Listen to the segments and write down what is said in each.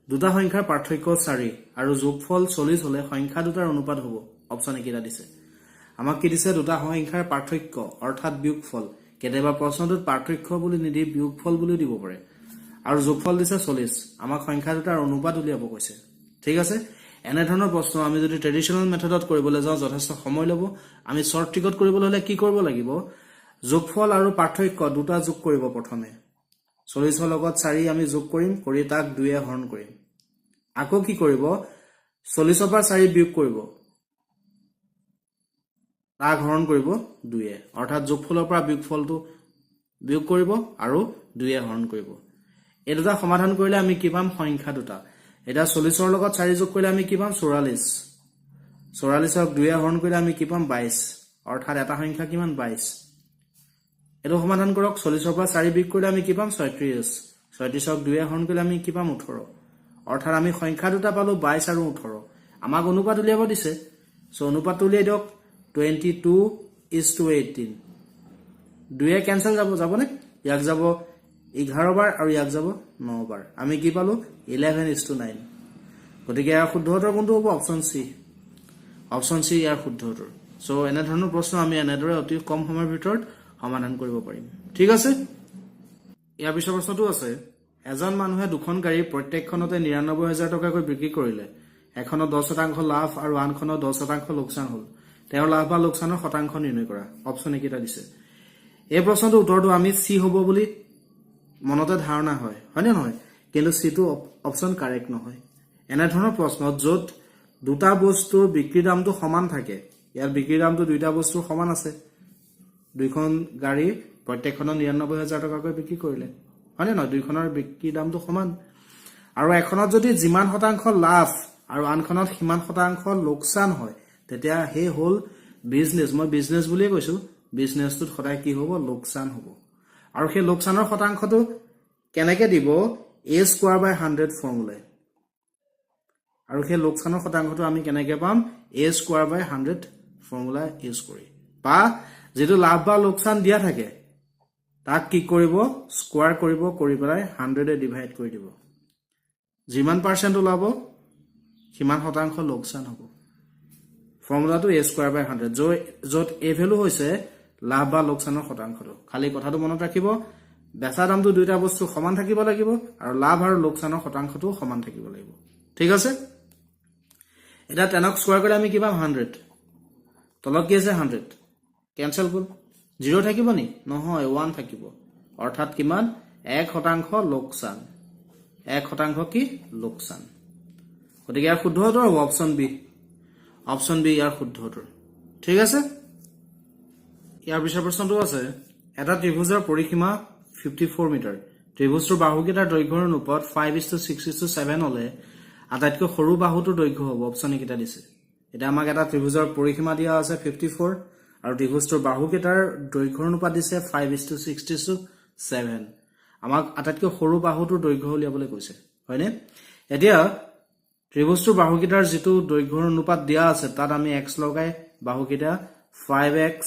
দুটা সংখ্যাৰ পাৰ্থক্য 4 আৰু যোগফল 40 হলে সংখ্যা দুটাৰ অনুপাত হ'ব অপচন একেটা দিছে আমাক কি দিছে দুটা সংখ্যাৰ পাৰ্থক্য অৰ্থাৎ বিয়োগফল কেতিয়াবা প্ৰশ্নটোত পাৰ্থক্য বুলি নিদি বিয়োগফল বুলি দিব পাৰে আৰু যোগফল দিছে 40 আমাক সংখ্যা দুটাৰ অনুপাত উলিয়াব কৈছে ঠিক আছে এনে ধৰণৰ প্ৰশ্ন আমি যদি ট্ৰেডিশনাল মেথডত কৰিবলৈ যাওঁ যথেষ্ট সময় ল'ব আমি শৰ্ট ট্ৰিকত কৰিবলৈ হলে কি কৰিব লাগিব যোগফল আৰু পাৰ্থক্য দুটা যোগ কৰিব প্ৰথমে 40 ৰ লগত 4 আমি যোগ কৰিম কৰি তাক 2 এ হৰণ কৰিম আকৌ কি কৰিব 40 ৰ পৰা 4 বিয়োগ কৰিব তাক হৰণ কৰিব 2 এ অৰ্থাৎ যোগফলৰ পৰা বিয়োগফলটো বিয়োগ কৰিব আৰু 2 এ হৰণ কৰিব এই দুটা সমাধান কৰিলে আমি কি পাম সংখ্যা দুটা এটা 40 ৰ লগত 4 যোগ কৰিলে আমি কি পাম 44 44ক 2 এ হৰণ কৰিলে আমি কি পাম 22 অৰ্থাৎ এটা সংখ্যা কিমান 22 এটো সমাধান কৰক 40 ৰ পৰা 4 বিয়োগ কৰিলে আমি কি পাম 36 36ক 2 এ হৰণ কৰিলে আমি কি পাম 18 অৰ্থাৎ আমি সংখ্যা দুটা পালো 22 আৰু 18 আমাক অনুপাত উলিয়াব দিছে সো অনুপাত উলিয়াই দিয়ক 22:18 2 এ ক্যান্সেল যাবনে ইয়াক যাব 11 বাৰ আৰু ইয়াক যাব 9 বাৰ আমি কি পালো 11:9 গতিকে ইয়াৰ শুদ্ধ উত্তৰ কোনটো হ'ব অপচন সি ইয়াৰ শুদ্ধ উত্তৰ সো এনে ধৰণৰ প্ৰশ্ন আমি এনেদৰে অতি কম সময়ৰ ভিতৰত সমাধান কৰিব পাৰিম ঠিক আছে ইয়াৰ পিছৰ প্ৰশ্নটো আছে এজন মানুহে দুখন গাড়ী প্ৰত্যেকখনতে ৯৯,০০০ টকাকৈ বিক্ৰী কৰিলে এখনত 10% লাভ আৰু আনখনত 10% লোকচান হ'ল তেওঁৰ লাভ বা লোকচানৰ শতাংশ নিৰ্ণয় কৰা অপচন একেটা দিছে এই প্ৰশ্নটোৰ উত্তৰটো আমি সি হ'ব বুলি মনতে ধাৰণা হয় হয়নে নহয় কিন্তু সিটো অপচন কাৰেক্ট নহয় এনে ধৰণৰ প্ৰশ্ন য'ত দুটা বস্তুৰ বিক্ৰী দামটো সমান থাকে ইয়াৰ বিক্ৰী দামটো দুইটা বস্তুৰ সমান আছে দুইখন গাড়ী প্ৰত্যেকখনত ৯৯,০০০ টকাকৈ বিক্ৰী কৰিলে হয়নে নহয় দুইখনৰ বিক্ৰী দামটো সমান আৰু এখনত যদি যিমান শতাংশ লাভ আৰু আনখনত সিমান শতাংশ লোকচান হয় তেতিয়া হে হল বিজনেস মই বিজনেস বুলিয়ে কৈছো বিজনেসটোত সদায় কি হ'ব লোকচান হ'ব আৰু সেই লোকচানৰ শতাংশটো কেনেকৈ দিব a²/100 ফৰ্মুলা আৰু সেই লোকচানৰ শতাংশটো আমি কেনেকৈ পাম a²/100 ফৰ্মুলা ইউজ কৰি বা যেটো লাভ বা লোকচান দিয়া থাকে তাক কি কৰিব স্কয়াৰ কৰিব কৰি পেলাই 100 এ ডিভাইড কৰি দিব যিমান পাৰ্চেন্ট ওলাব সিমান শতাংশ লোকচান হ'ব ফৰ্মুলাটো a²/100 য'ত a ভ্যালু হৈছে লাভ বা লোকচানৰ শতাংশটো খালি কথাটো মনত ৰাখিব বেচা দামটো দুইটা বস্তু সমান থাকিব লাগিব আৰু লাভ আৰু লোকচানৰ শতাংশটো সমান থাকিব লাগিব ঠিক আছে এটা 10ক স্কয়াৰ কৰিলে আমি কি পাম 100 তলত কি আছে 100 ক্যান্সেল হ'ল 0 থাকিব নি নহয় 1 থাকিব অৰ্থাৎ কিমান 1% লোকচান 1% কি লোকচান গতিকে ইয়াৰ শুদ্ধ উত্তৰ হ'ব অপচন বি ইয়াৰ শুদ্ধ উত্তৰ ঠিক আছে ইয়াৰ পিছৰ প্ৰশ্নটো আছে এটা ত্ৰিভুজৰ পৰিসীমা 54 মিটাৰ ত্ৰিভুজটোৰ বাহুকেইটাৰ দৈৰ্ঘ্যৰ অনুপাত 5:6:7 হলে আটাইতকৈ সৰু বাহুটোৰ দৈৰ্ঘ্য হ'ব অপচন একেটা দিছে এটা আমাক এটা ত্ৰিভুজৰ পৰিসীমা দিয়া আছে 54 আৰু ত্ৰিভুজটোৰ বাহুকেইটাৰ দৈৰ্ঘ্যৰ অনুপাত দিছে 5:6:7 আমাক আটাইতকৈ সৰু বাহুটোৰ দৈৰ্ঘ্য উলিয়াবলৈ কৈছে হয়নে এতিয়া ত্ৰিভুজটোৰ বাহুকেইটাৰ যেটো দৈৰ্ঘ্যৰ অনুপাত দিয়া আছে তাত আমি x লগাই বাহুকেইটা 5x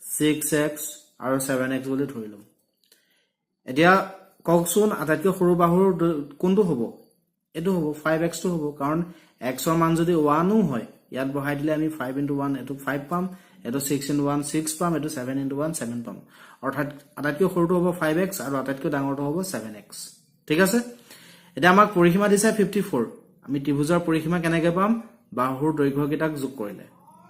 6x আৰু 7x বুলি ধৰিলো এতিয়া কওকচোন আটাইতকৈ সৰু বাহুৰ কোনটো হ'ব এটো হ'ব 5x টো হ'ব কাৰণ x ৰ মান যদি 1 ও হয় ইয়াত বহাই দিলে আমি 5 * 1 এটো 5 পাম এটো 6 * 1 6 পাম এটো 7 * 1 7 পাম অৰ্থাৎ আটাইতকৈ সৰুটো হ'ব 5x আৰু আটাইতকৈ ডাঙৰটো হ'ব 7x ঠিক আছে এটা আমাক পৰিসীমা দিছে 54 আমি ত্ৰিভুজৰ পৰিসীমা কেনেকৈ পাম বাহুৰ দৈৰ্ঘ্য কেইটাক যোগ কৰিলে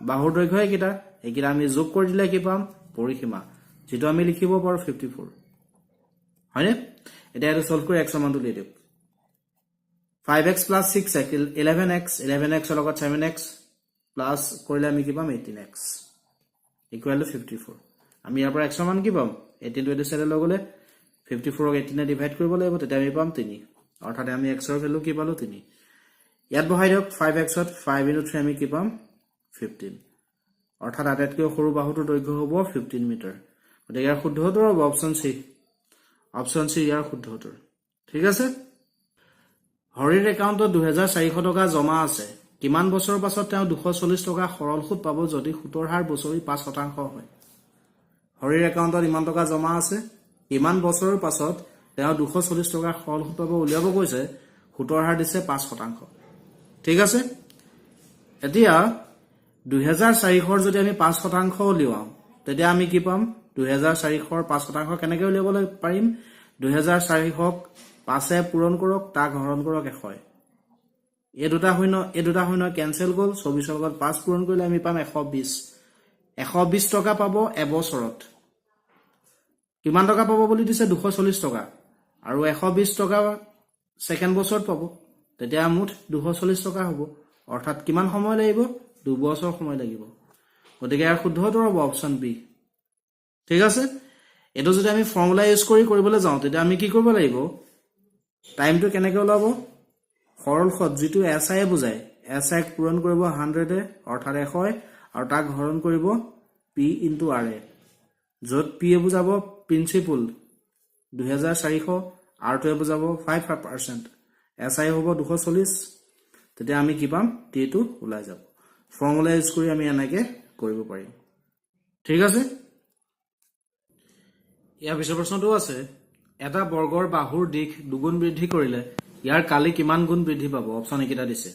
বাহুৰ দৈৰ্ঘ্য কেইটা এইকেইটা আমি যোগ কৰি দিলে কি পাম পৰিসীমা যেটো আমি লিখিব পাৰো 54 হয়নে এটা এটো সলভ কৰি x ৰ মানটো লিখি দিও 5x + 6x 11x 11x ৰ লগত 7x প্লাস কৰিলে আমি কি পাম 18x ইকুৱেল টু 54 আমি ইয়াৰ পৰা x ৰ মান কি পাম 18 টো এটো সাইডে লগলে 54ক 18 এ ডিভাইড কৰিব লাগিব তেতিয়া আমি পাম 3 অৰ্থাৎ আমি x ৰ ভ্যালু কি পালো 3 ইয়াত বহাই দিয়ক 5x ত 5 * 3 আমি কি পাম 15 অৰ্থাৎ আটাইতকৈ সৰু বাহুটোৰ দৈৰ্ঘ্য হ'ব 15 মিটাৰ গতিকে ইয়াৰ শুদ্ধ উত্তৰ হ'ব অপচন সি ইয়াৰ শুদ্ধ উত্তৰ ঠিক আছে হৰিৰ একাউণ্টত 2400 টকা জমা আছে কিমান বছৰৰ পাছত তেওঁ 240 টকা সৰল সুদ পাব যদি সুতৰ হাৰ বছৰি 5% হয় হৰিৰ একাউণ্টত ইমান টকা জমা আছে কিমান বছৰৰ পাছত তেওঁ 240 টকা সৰল সুদ পাব উলিয়াব কৈছে সুতৰ হাৰ দিছে 5%। ঠিক আছে, এতিয়া 2400 যদি আমি 5% উলিয়াও তেতিয়া আমি কি পাম 2400 5% কেনেকৈ উলিয়াবলৈ পাৰিম 2400ক 5এ পূৰণ কৰক তাক হৰণ কৰক 100 এই দুটা শূন্য কেনসেল গ'ল 24 লগত 5 পূৰণ কৰিলে আমি পাম 120 টকা পাব এবছৰত কিমান টকা পাব বুলি দিছে 240 টকা আৰু 120 টকা সেকেন্ড বছৰত পাব তেতিয়া মুঠ 240 টকা হ'ব অৰ্থাৎ কিমান সময় লাগিব 2 বছৰ সময় লাগিব গতিকে ইয়াৰ শুদ্ধ উত্তৰ হ'ব অপচন বি ঠিক আছে এটো যদি আমি ফৰ্মুলা ইউজ কৰিবলৈ যাওঁ তেতিয়া আমি কি কৰিব লাগিব টাইমটো কেনেকৈ ওলাব সৰল সদ যেটো এসআই বুজায় এসআই পূৰণ কৰিব 100 অৰ্থাৎ 100 আৰু তাক হৰণ কৰিব পি ইনটু আৰ এ যত পি এ বুজাব প্ৰিন্সিপল 2400 আৰ টো বুজাব 5% এসআই হ'ব 240 তেতিয়া আমি কি পাম টি টো ওলাই যাব ফৰ্মুলা ইউজ কৰি আমি এনেকৈ কৰিব পাৰিম ঠিক আছে ইয়াৰ পিছৰ প্ৰশ্নটো আছে এটা বৰ্গৰ বাহুৰ দিশ দুগুণ বৃদ্ধি কৰিলে ইয়াৰ কালি কিমান গুণ বৃদ্ধি পাব অপচন একেটা দিছে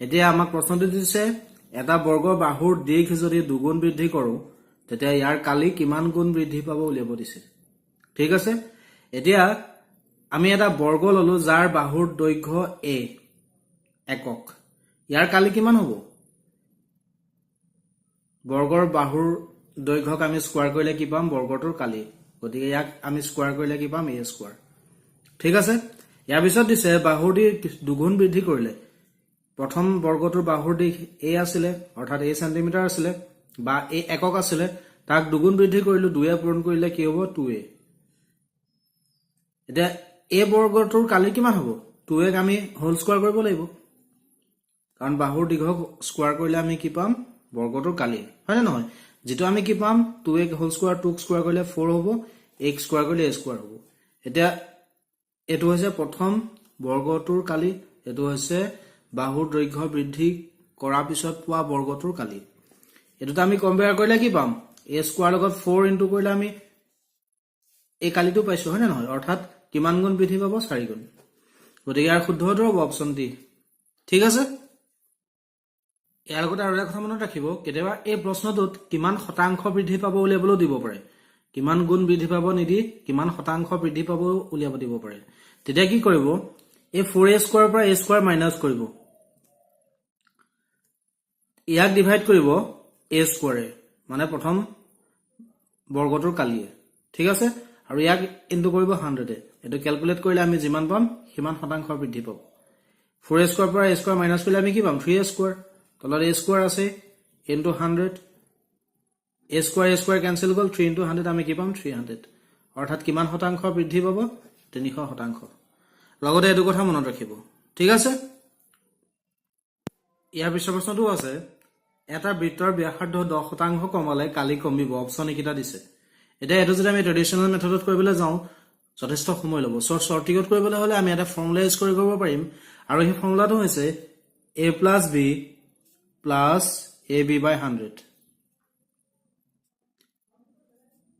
এতিয়া আমাক প্ৰশ্নটো দিছে এটা বৰ্গৰ বাহুৰ দিশ যদি দুগুণ বৃদ্ধি কৰো তেতিয়া ইয়াৰ কালি কিমান গুণ বৃদ্ধি পাব উলিয়াব দিছে ঠিক আছে এতিয়া আমি এটা বৰ্গ ললো যাৰ বাহুৰ দৈৰ্ঘ্য a একক ইয়াৰ কালি কিমান হ'ব বৰ্গৰ বাহুৰ দৈৰ্ঘ্যক আমি স্কয়াৰ কৰিলে কি পাম বৰ্গটোৰ কালি গতিকে ইয়াক আমি স্কয়াৰ কৰিলে কি পাম a স্কয়াৰ ঠিক আছে ইয়াৰ পিছত দিছে বাহুৰ দিশ দুগুণ বৃদ্ধি কৰিলে প্ৰথম বৰ্গটোৰ বাহুৰ দিশ a আছিলে অৰ্থাৎ a সেন্টিমিটাৰ আছিলে বা a একক আছিলে তাক দুগুণ বৃদ্ধি কৰিলো 2 এ পূৰণ কৰিলে কি হ'ব 2a এতিয়া a বৰ্গটোৰ কালি কিমান হ'ব 2 ক আমি হোল স্কয়াৰ কৰিব লাগিব কাৰণ বাহুৰ দীৰ্ঘক স্কয়াৰ কৰিলে আমি কি পাম বৰ্গটোৰ কালি হয় না নহয় যেটো আমি কি পাম 2a হোল স্কয়াৰ 2 ক স্কয়াৰ কৰিলে 4 হ'ব a ক স্কয়াৰ কৰিলে a স্কয়াৰ হ'ব এতিয়া এটো হৈছে প্ৰথম বৰ্গটোৰ কালি এটো হৈছে বাহুৰ দৈৰ্ঘ্য বৃদ্ধি কৰাৰ পিছত পোৱা বৰ্গটোৰ কালি এটোটা আমি কম্পেয়াৰ কৰিলে কি পাম a স্কয়াৰ লগত 4 ইনটু কৰিলে আমি এই কালিটো পাইছো হয় না নহয় অৰ্থাৎ কিমান গুণ বৃদ্ধি পাব 4 গুণ গতিকে ইয়াৰ শুদ্ধ উত্তৰ হ'ব অপচন ডি ঠিক আছে ইয়াৰ লগতে আৰু এটা কথা মনত ৰাখিব কেতিয়াবা এই প্ৰশ্নটোত কিমান শতাংশ বৃদ্ধি পাব উলিয়াবলৈ দিব পাৰে কিমান গুণ বৃদ্ধি পাব নিদি কিমান শতাংশ বৃদ্ধি পাব উলিয়াব দিব পাৰে তেতিয়া কি কৰিব এই 4a স্কয়াৰ পৰা a স্কয়াৰ মাইনাস কৰিব ইয়াক ডিভাইড কৰিব a স্কয়াৰে মানে প্ৰথম বৰ্গটোৰ কালিয়ে ঠিক আছে আৰু ইয়াক ইনটু কৰিব 100 এ এটো ক্যালকুলেট কৰিলে আমি যিমান পাম কিমান শতাংশ বৃদ্ধি পাব 4a স্কয়াৰ পৰা a স্কয়াৰ মাইনাস কৰিলে আমি কি পাম 3a স্কয়াৰ তলত a স্কয়াৰ আছে ইনটু 100 a স্কয়াৰ কেনসেল গল 3 ইনটু 100 আমি কি পাম 300 অৰ্থাৎ কিমান শতাংশ বৃদ্ধি পাব 300 শতাংশ লগতে এটো কথা মনত ৰাখিব ঠিক আছে ইয়াৰ পিছৰ প্ৰশ্নটো আছে এটা বৃত্তৰ ব্যাসাৰ্ধ 10% কমালে কালি কমিব অপচন একিটা দিছে এতিয়া এটো যদি আমি ট্ৰেডিশনাল মেথডত কৰিবলৈ যাওঁ যথেষ্ট সময় ল'ব শৰ্টকাট কৰিবলৈ হলে আমি এটা ফৰ্মুলা ইউজ কৰিব পাৰিম আৰু এই ফৰ্মুলাটো হৈছে a + b + ab/100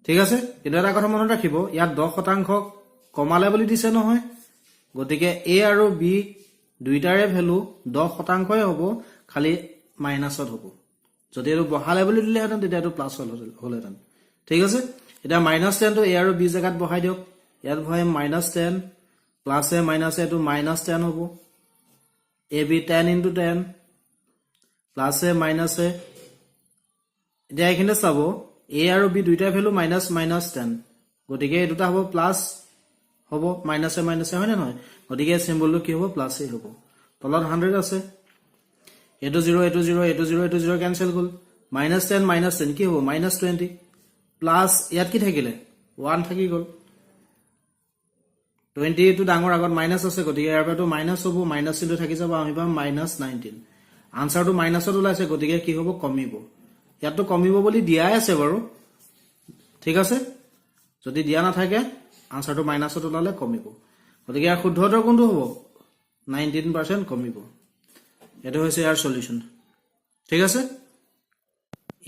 ঠিক আছে কিন্তু এটা কথা মনত ৰাখিব ইয়াত 10% কমালে বুলি দিছে নহয় গতিকে a আৰু b দুইটাৰে ভ্যালু 10%ই হ'ব খালি মাইনাসত হ'ব যদি এটো বহালে বুলি দিলে হেতেন তেতিয়া এটো প্লাস হলহেতেন ঠিক আছে এটা -10 টো a আৰু b জায়গাত বহাই দিওক ইয়াত ভয় -10 প্লাস a মাইনাস a টো -10 হ'ব ab 10 * 10 plus a minus a এতিয়া এখানে চাব a আৰু b দুইটা ভ্যালু -10 গতিকে এই দুটা হ'ব প্লাস হ'ব -a হয় না নহয় গতিকে সিম্বলটো কি হ'ব প্লাস a হ'ব তলত 100 আছে এটো 0 এটো 0 এটো 0 এটো 0 ক্যান্সেল গল -10 কি হ'ব -20 প্লাস ইয়াত কি থাকিলে 1 থাকি গল 20 টো ডাঙৰ আগত মাইনাস আছে গতিকে ইয়াৰ পৰাটো মাইনাস হ'ব মাইনাস চিনটো থাকি যাব আমি পাম -19 আনসাৰটো মাইনাসত ওলাইছে গতিকে কি হ'ব কমিব ইয়াতো কমিব বুলি দিয়াই আছে বাৰু ঠিক আছে যদি দিয়া না থাকে আনসাৰটো মাইনাসত ওলালে কমিব গতিকে ইয়াৰ শুদ্ধ উত্তৰ কোনটো হ'ব 19% কমিব এটো হৈছে ইয়াৰ সলিউশন ঠিক আছে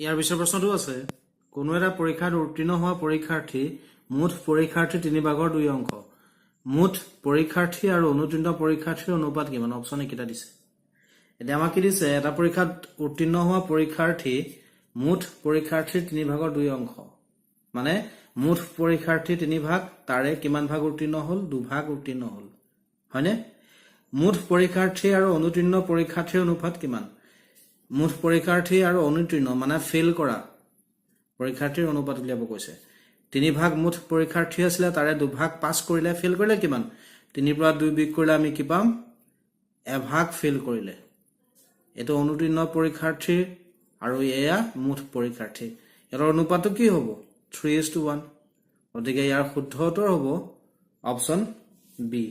ইয়াৰ পিছৰ প্ৰশ্নটো আছে কোনো এটা পৰীক্ষাত উত্তীৰ্ণ হোৱা পৰীক্ষাৰ্থী মুঠ পৰীক্ষাৰ্থী 3 ভাগৰ 2 অংশ মুঠ পৰীক্ষাৰ্থী আৰু অনুতীৰ্ণ পৰীক্ষাৰ্থীৰ অনুপাত কিমান অপচন এইকেইটা দিছে এতিয়া আমাক কি দিছে এটা পৰীক্ষাত উত্তীৰ্ণ হোৱা পৰীক্ষাৰ্থী মুঠ পৰীক্ষাৰ্থীৰ 3/2 অংশ মানে মুঠ পৰীক্ষাৰ্থী 3 ভাগ তাৰে কিমান ভাগ উত্তীৰ্ণ হল 2 ভাগ উত্তীৰ্ণ হল হয়নে মুঠ পৰীক্ষাৰ্থী আৰু অনুতীৰ্ণ পৰীক্ষাৰ্থীৰ অনুপাত কিমান মুঠ পৰীক্ষাৰ্থী আৰু অনুতীৰ্ণ মানে ফেল কৰা পৰীক্ষাৰ্থীৰ অনুপাত উলিয়াব কৈছে 3 ভাগ মুঠ পৰীক্ষাৰ্থী আছিল তাৰে 2 ভাগ পাছ কৰিলে ফেল কৰিলে কিমান 3 পৰা 2 বিয়োগ কৰিলে আমি কি পাম 1 ভাগ ফেল কৰিলে এটো অনুতীৰ্ণ পৰীক্ষাৰ্থীৰ আৰু এয়া মুঠ পৰীক্ষাৰ্থী এৰ অনুপাতটো কি হ'ব 3:1 গতিকে ইয়াৰ শুদ্ধ উত্তৰ হ'ব অপচন বি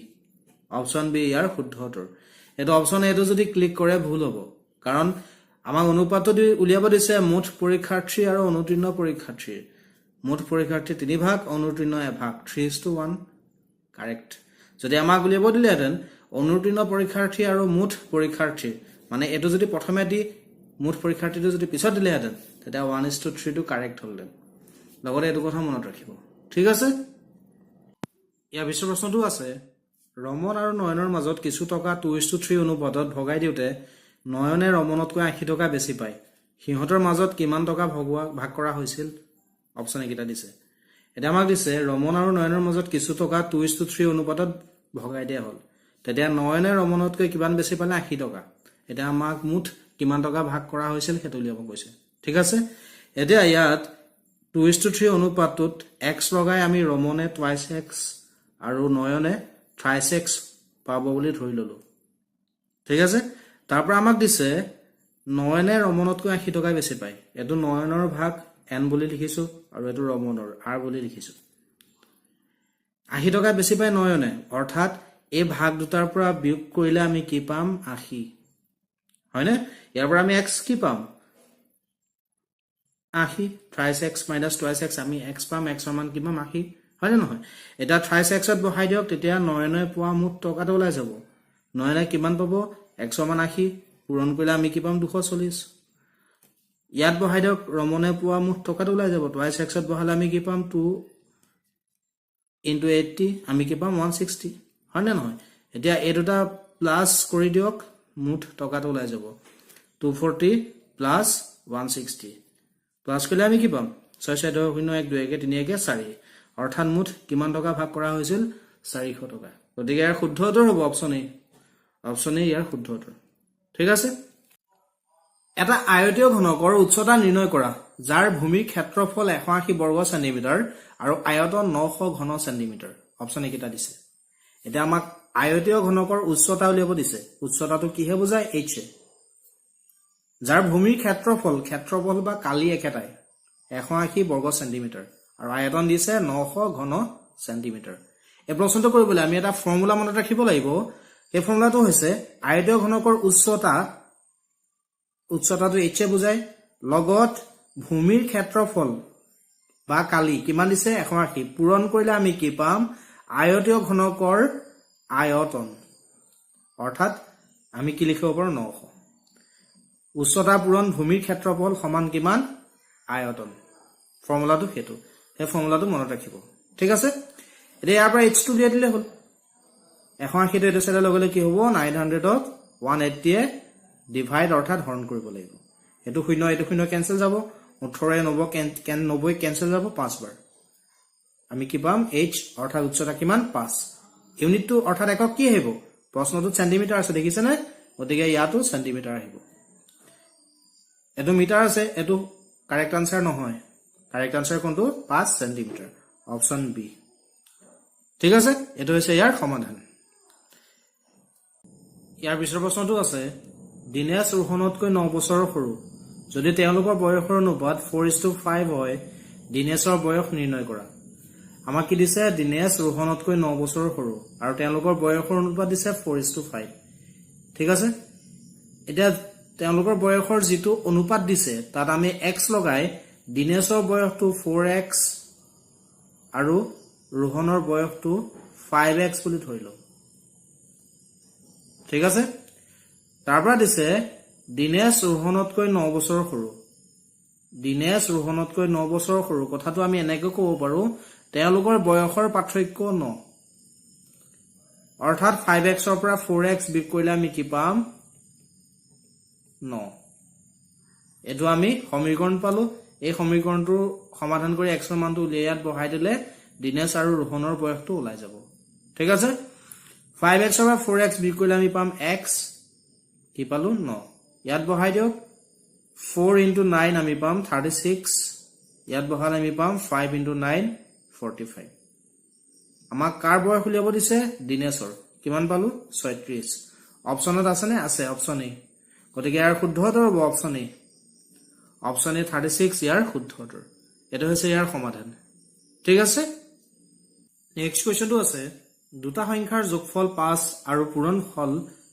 ইয়াৰ শুদ্ধ উত্তৰ এটো অপচন এটো যদি ক্লিক কৰে ভুল হ'ব কাৰণ আমাক অনুপাতটো উলিয়াব দিছে মুঠ পৰীক্ষাৰ্থী আৰু অনুতীৰ্ণ পৰীক্ষাৰ্থীৰ মুঠ পৰীক্ষাৰ্থী 3 ভাগ অনুতীৰ্ণ 1 ভাগ 3:1 কাৰেক্ট যদি আমাক উলিয়াব দিলেহেঁতেন অনুতীৰ্ণ পৰীক্ষাৰ্থী আৰু মুঠ পৰীক্ষাৰ্থী মানে এটো যদি প্ৰথমে দি মুঠ পৰীক্ষাৰ্থীটো যদি পিছত দিলেহেঁতেন তেতিয়া 1:3 টো কাৰেক্ট হ'লহেঁতেন লগতে এটো কথা মনত ৰাখিব ঠিক আছে ইয়াৰ পিছৰ প্ৰশ্নটো আছে ৰমন আৰু নয়নৰ মাজত কিছু টকা 2:3 অনুপাতত ভগাই দিওতে নয়নে ৰমনতকৈ 80 টকা বেছি পায় সিহঁতৰ মাজত কিমান টকা ভাগ কৰা হৈছিল অপচন এইকেইটা দিছে এটা আমাক দিছে ৰমন আৰু নয়নৰ মাজত কিছু টকা 2:3 অনুপাতত ভগাই দিয়া হ'ল তেতিয়া নয়নে ৰমনতকৈ কিমান বেছি পালে 80 টকা এটা আমাক মুঠ কিমান টকা ভাগ কৰা হৈছিল হেতু উলিয়াব কৈছে ঠিক আছে এতিয়া ইয়াত 2:3 অনুপাতটোত x লগাই আমি ৰমনে twice x আৰু নয়নে thrice x পাব বুলি ধৰি ললো ঠিক আছে তাৰ পৰা আমাক দিছে নয়নে ৰমনতকৈ 80 টকা বেছি পায় এটো নয়নৰ ভাগ n বুলি লিখিছো আৰু এটো ৰমনৰ r বুলি লিখিছো 80 টকা বেছি পায় নয়নে অৰ্থাৎ এই ভাগ দুটাৰ পৰা বিয়োগ কৰিলে আমি কি পাম 80 হয়নে ইয়াৰ পৰা আমি x কি পাম 80 thrice x minus twice x আমি x পাম x ৰ মান কি পাম 80 হয়নে নহয় এটা thrice x ত বহাই দিয়ক তেতিয়া নয়নে পোৱা মুঠ টকাটো ওলাই যাব নয়নে কিমান পাব x ৰ মান 80 পূৰণ কৰিলে আমি কি পাম 240 ইয়াত বহাই দিয়ক ৰমনে পোৱা মুঠ টকাটো ওলাই যাব twice x ত বহালে আমি কি পাম 2 into 80 আমি কি পাম 160 হয়নে নহয় এতিয়া এই দুটা প্লাস কৰি দিয়ক মুঠ টকাটো ওলাই যাব 240 plus 160 প্লাস কৰিলে আমি কি পাম 6 6 0 1 2 1 3 1 4 অৰ্থাৎ মুঠ কিমান টকা ভাগ কৰা হৈছিল 400 টকা গতিকে ইয়াৰ শুদ্ধ উত্তৰ হ'ব অপচন এ ইয়াৰ শুদ্ধ উত্তৰ ঠিক আছে এটা আয়তীয় ঘনকৰ উচ্চতা নিৰ্ণয় কৰা যাৰ ভূমিৰ ক্ষেত্ৰফল 180 বৰ্গ সেন্টিমিটাৰ আৰু আয়তন 900 ঘন সেন্টিমিটাৰ অপচন এইকেইটা দিছে এটা আমাক আয়তীয় ঘনকৰ উচ্চতা উলিয়াব দিছে উচ্চতাটো কিহে বুজায় h যাৰ ভূমিৰ ক্ষেত্ৰফল বা কালি একেটাই 180 বৰ্গ সেন্টিমিটাৰ আৰু আয়তন দিছে 900 ঘন সেন্টিমিটাৰ এই প্ৰশ্নটো কৰিবলৈ আমি এটা ফৰ্মুলা মনত ৰাখিব লাগিব এই ফৰ্মুলাটো হৈছে আয়তীয় ঘনকৰ উচ্চতাটো h বুজায় লগত ভূমিৰ ক্ষেত্ৰফল বা কালি কিমান দিছে 180 পূৰণ কৰিলে আমি কি পাম আয়তীয় ঘনকৰ আয়তন অৰ্থাৎ আমি কি লিখিব পাৰো 900 উচ্চতা পূৰণ ভূমিৰ ক্ষেত্ৰফল সমান কিমান আয়তন ফৰ্মুলাটো হেতু এই ফৰ্মুলাটো মনত ৰাখিব ঠিক আছে এতিয়া ইয়াৰ পৰা h টো উলিয়াই দিলে হ'ল 180 টো এটা সাইডে লগালে কি হ'ব 900 ত 180 এ ডিভাইড অৰ্থাৎ হৰণ কৰিব লাগিব এটো 0 এটো 0 কেনসেল যাব 18 90 কেনসেল যাব 5 বাৰ আমি কি পাম h অৰ্থাৎ উচ্চতা কিমান 5 ইউনিটটো অৰ্থাৎ একক কি আহিব প্ৰশ্নটো সেন্টিমিটাৰ আছে দেখিছে না গতিকে ইয়াতো সেন্টিমিটাৰ আহিব এটো মিটাৰ আছে এটো কাৰেক্ট আনসাৰ নহয় কাৰেক্ট আনসাৰ কোনটো 5 সেন্টিমিটাৰ অপশন বি ঠিক আছে এটো হৈছে ইয়াৰ সমাধান ইয়াৰ পিছৰ প্ৰশ্নটো আছে দিনেশ ৰোহনতকৈ 9 বছৰৰ সৰু যদি তেওঁলোকৰ বয়সৰ অনুপাত 4:5 হয় দিনেশৰ বয়স নিৰ্ণয় কৰা আমাক কি দিছে দিনেশ ৰোহনতকৈ 9 বছৰৰ সৰু আৰু তেওঁলোকৰ বয়সৰ অনুপাত দিছে 4:5 ঠিক আছে এতিয়া তেওঁলোকৰ বয়সৰ যেটো অনুপাত দিছে তাত আমি x লগাই দিনেশৰ বয়সটো 4x আৰু ৰোহনৰ বয়সটো 5x বুলি ধৰিলো ঠিক আছে তাৰ পৰা দিছে দিনেশ ৰোহনতকৈ 9 বছৰৰ সৰু দিনেশ ৰোহনতকৈ 9 বছৰৰ সৰু কথাটো আমি এনেকৈ ক'ব পাৰো তেওঁলোকৰ বয়সৰ পাৰ্থক্য 9 অৰ্থাৎ 5x ৰ পৰা 4x বিয়োগ কৰিলে আমি কি পাম 9 এটো আমি সমীকৰণ পালো এই সমীকৰণটো সমাধান কৰি x ৰ মানটো উলিয়াই ইয়াত বহাই দিলে দিনেশ আৰু ৰোহনৰ বয়সটো ওলাই যাব ঠিক আছে 5x ৰ পৰা 4x বিয়োগ কৰিলে আমি পাম x কি পালো 9 ইয়াত বহাই দিওক 4 into 9 আমি পাম 36 ইয়াত বহালে আমি পাম 5 into 9 45 আমাক কাৰ বয়স উলিয়াব দিছে দিনেশৰ কিমান পালো 36 অপচনত আছে নে আছে অপচন এ গতিকে ইয়াৰ শুদ্ধ উত্তৰ হ'ব অপচন এ অপচন এ 36 ইয়াৰ শুদ্ধ উত্তৰ এটা হৈছে ইয়াৰ সমাধান ঠিক আছে নেক্সট কোৱেশ্চনটো আছে দুটা সংখ্যাৰ যোগফল 5 আৰু পূৰণফল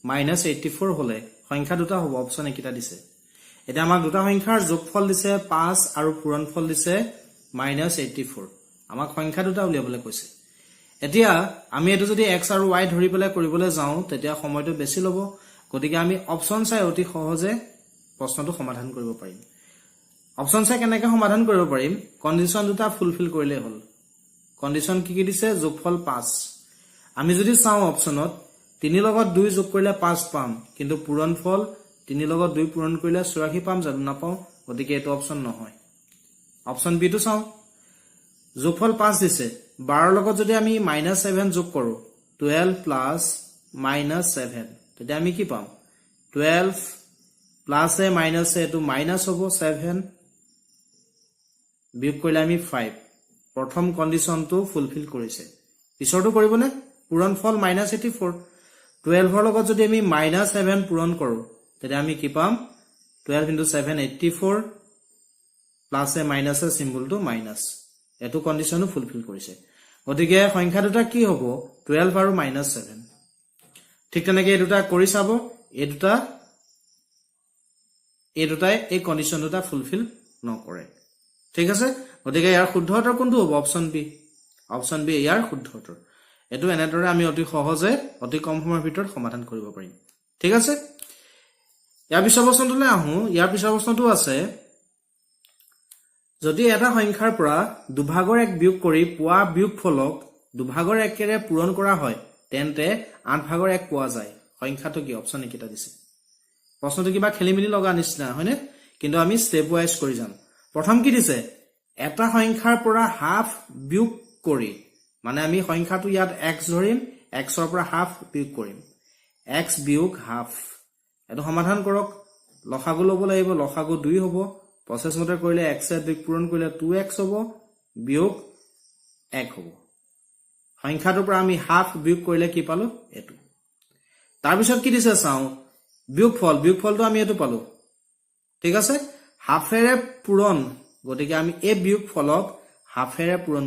-84 হলে সংখ্যা দুটা হ'ব অপচন একিটা দিছে এটা আমাক দুটা সংখ্যাৰ যোগফল দিছে 5 আৰু পূৰণফল দিছে -84 আমাক সংখ্যা দুটা উলিয়াবলৈ কৈছে এতিয়া আমি এটো যদি x আৰু y ধৰি পেলাই কৰিবলৈ যাও তেতিয়া সময়টো বেছি লব গতিকে আমি অপচন চাই অতি সহজে প্ৰশ্নটো সমাধান কৰিব পাৰিম অপচন চাই কেনেকৈ সমাধান কৰিব পাৰিম কন্ডিশন দুটা ফুলফিল কৰিলে হ'ল কন্ডিশন কি দিছে যোগফল 5 আমি যদি চাও অপচনত 3 লগত 2 যোগ কৰিলে 5 পাম কিন্তু পূৰণফল 3 লগত 2 পূৰণ কৰিলে 84 পাম জানো নাপাও গতিকে এটো অপচন নহয় অপচন বি টো চাও যোগফল 5 দিছে 12 লগত যদি আমি -7 যোগ কৰো 12 প্লাস -7 তেতিয়া আমি কি পাম 12 প্লাস এ মাইনাস এ এটো মাইনাস হ'ব 7 বিয়োগ কৰিলে আমি 5 প্ৰথম কন্ডিশনটো ফুলফিল কৰিছে পিছৰটো কৰিবনে পূৰণফল -84 12 ৰ লগত যদি আমি -7 পূৰণ কৰো তেতিয়া আমি কি পাম 12 into 7 84 প্লাস এ মাইনাস এ সিম্বলটো মাইনাস এটো কন্ডিশনো ফুলফিল কৰিছে গতিকে সংখ্যা দুটা কি হ'ব 12 আৰু -7 ঠিক তেনেকৈ এই দুটা কৰি চাব এই দুটাই এই কন্ডিশন দুটা ফুলফিল নকৰে ঠিক আছে গতিকে ইয়াৰ শুদ্ধ উত্তৰ কোনটো হ'ব অপচন বি ইয়াৰ শুদ্ধ উত্তৰ এটো এনেদৰে আমি অতি সহজে অতি কম সময়ৰ ভিতৰত সমাধান কৰিব পাৰিম ঠিক আছে ইয়াৰ পিছৰ প্ৰশ্নটোলৈ আহো ইয়াৰ পিছৰ প্ৰশ্নটো আছে যদি এটা সংখ্যাৰ পৰা দুভাগৰ এক বিয়োগ কৰি পোৱা বিয়োগফলক দুভাগৰ একেৰে পূৰণ কৰা হয় তেন্তে আঠ ভাগৰ এক পোৱা যায় সংখ্যাটো কি অপচন একিটা দিছে প্ৰশ্নটো কিবা খেলিমেলি লগা নিচিনা হয়নে কিন্তু আমি স্টেপ ওয়াইজ কৰি যাম প্ৰথম কি দিছে এটা সংখ্যাৰ পৰা হাফ বিয়োগ কৰি মানে আমি সংখ্যাটো ইয়াত x ধৰিম x ৰ পৰা হাফ বিয়োগ কৰিম x বিয়োগ হাফ এটো সমাধান কৰক লসাগু লব লাগিব লসাগু 2 হ'ব প্ৰসেস মতে কৰিলে x এ 2 পূৰণ কৰিলে 2x হ'ব বিয়োগ 1 হ'ব সংখ্যাটোৰ পৰা আমি হাফ বিয়োগ কৰিলে কি পালো এটো তাৰ পিছত কি দিছে চাও বিয়োগফলটো আমি এটো পালো ঠিক আছে হাফেৰে পূৰণ গতিকে আমি এই বিয়োগফলক হাফেৰে পূৰণ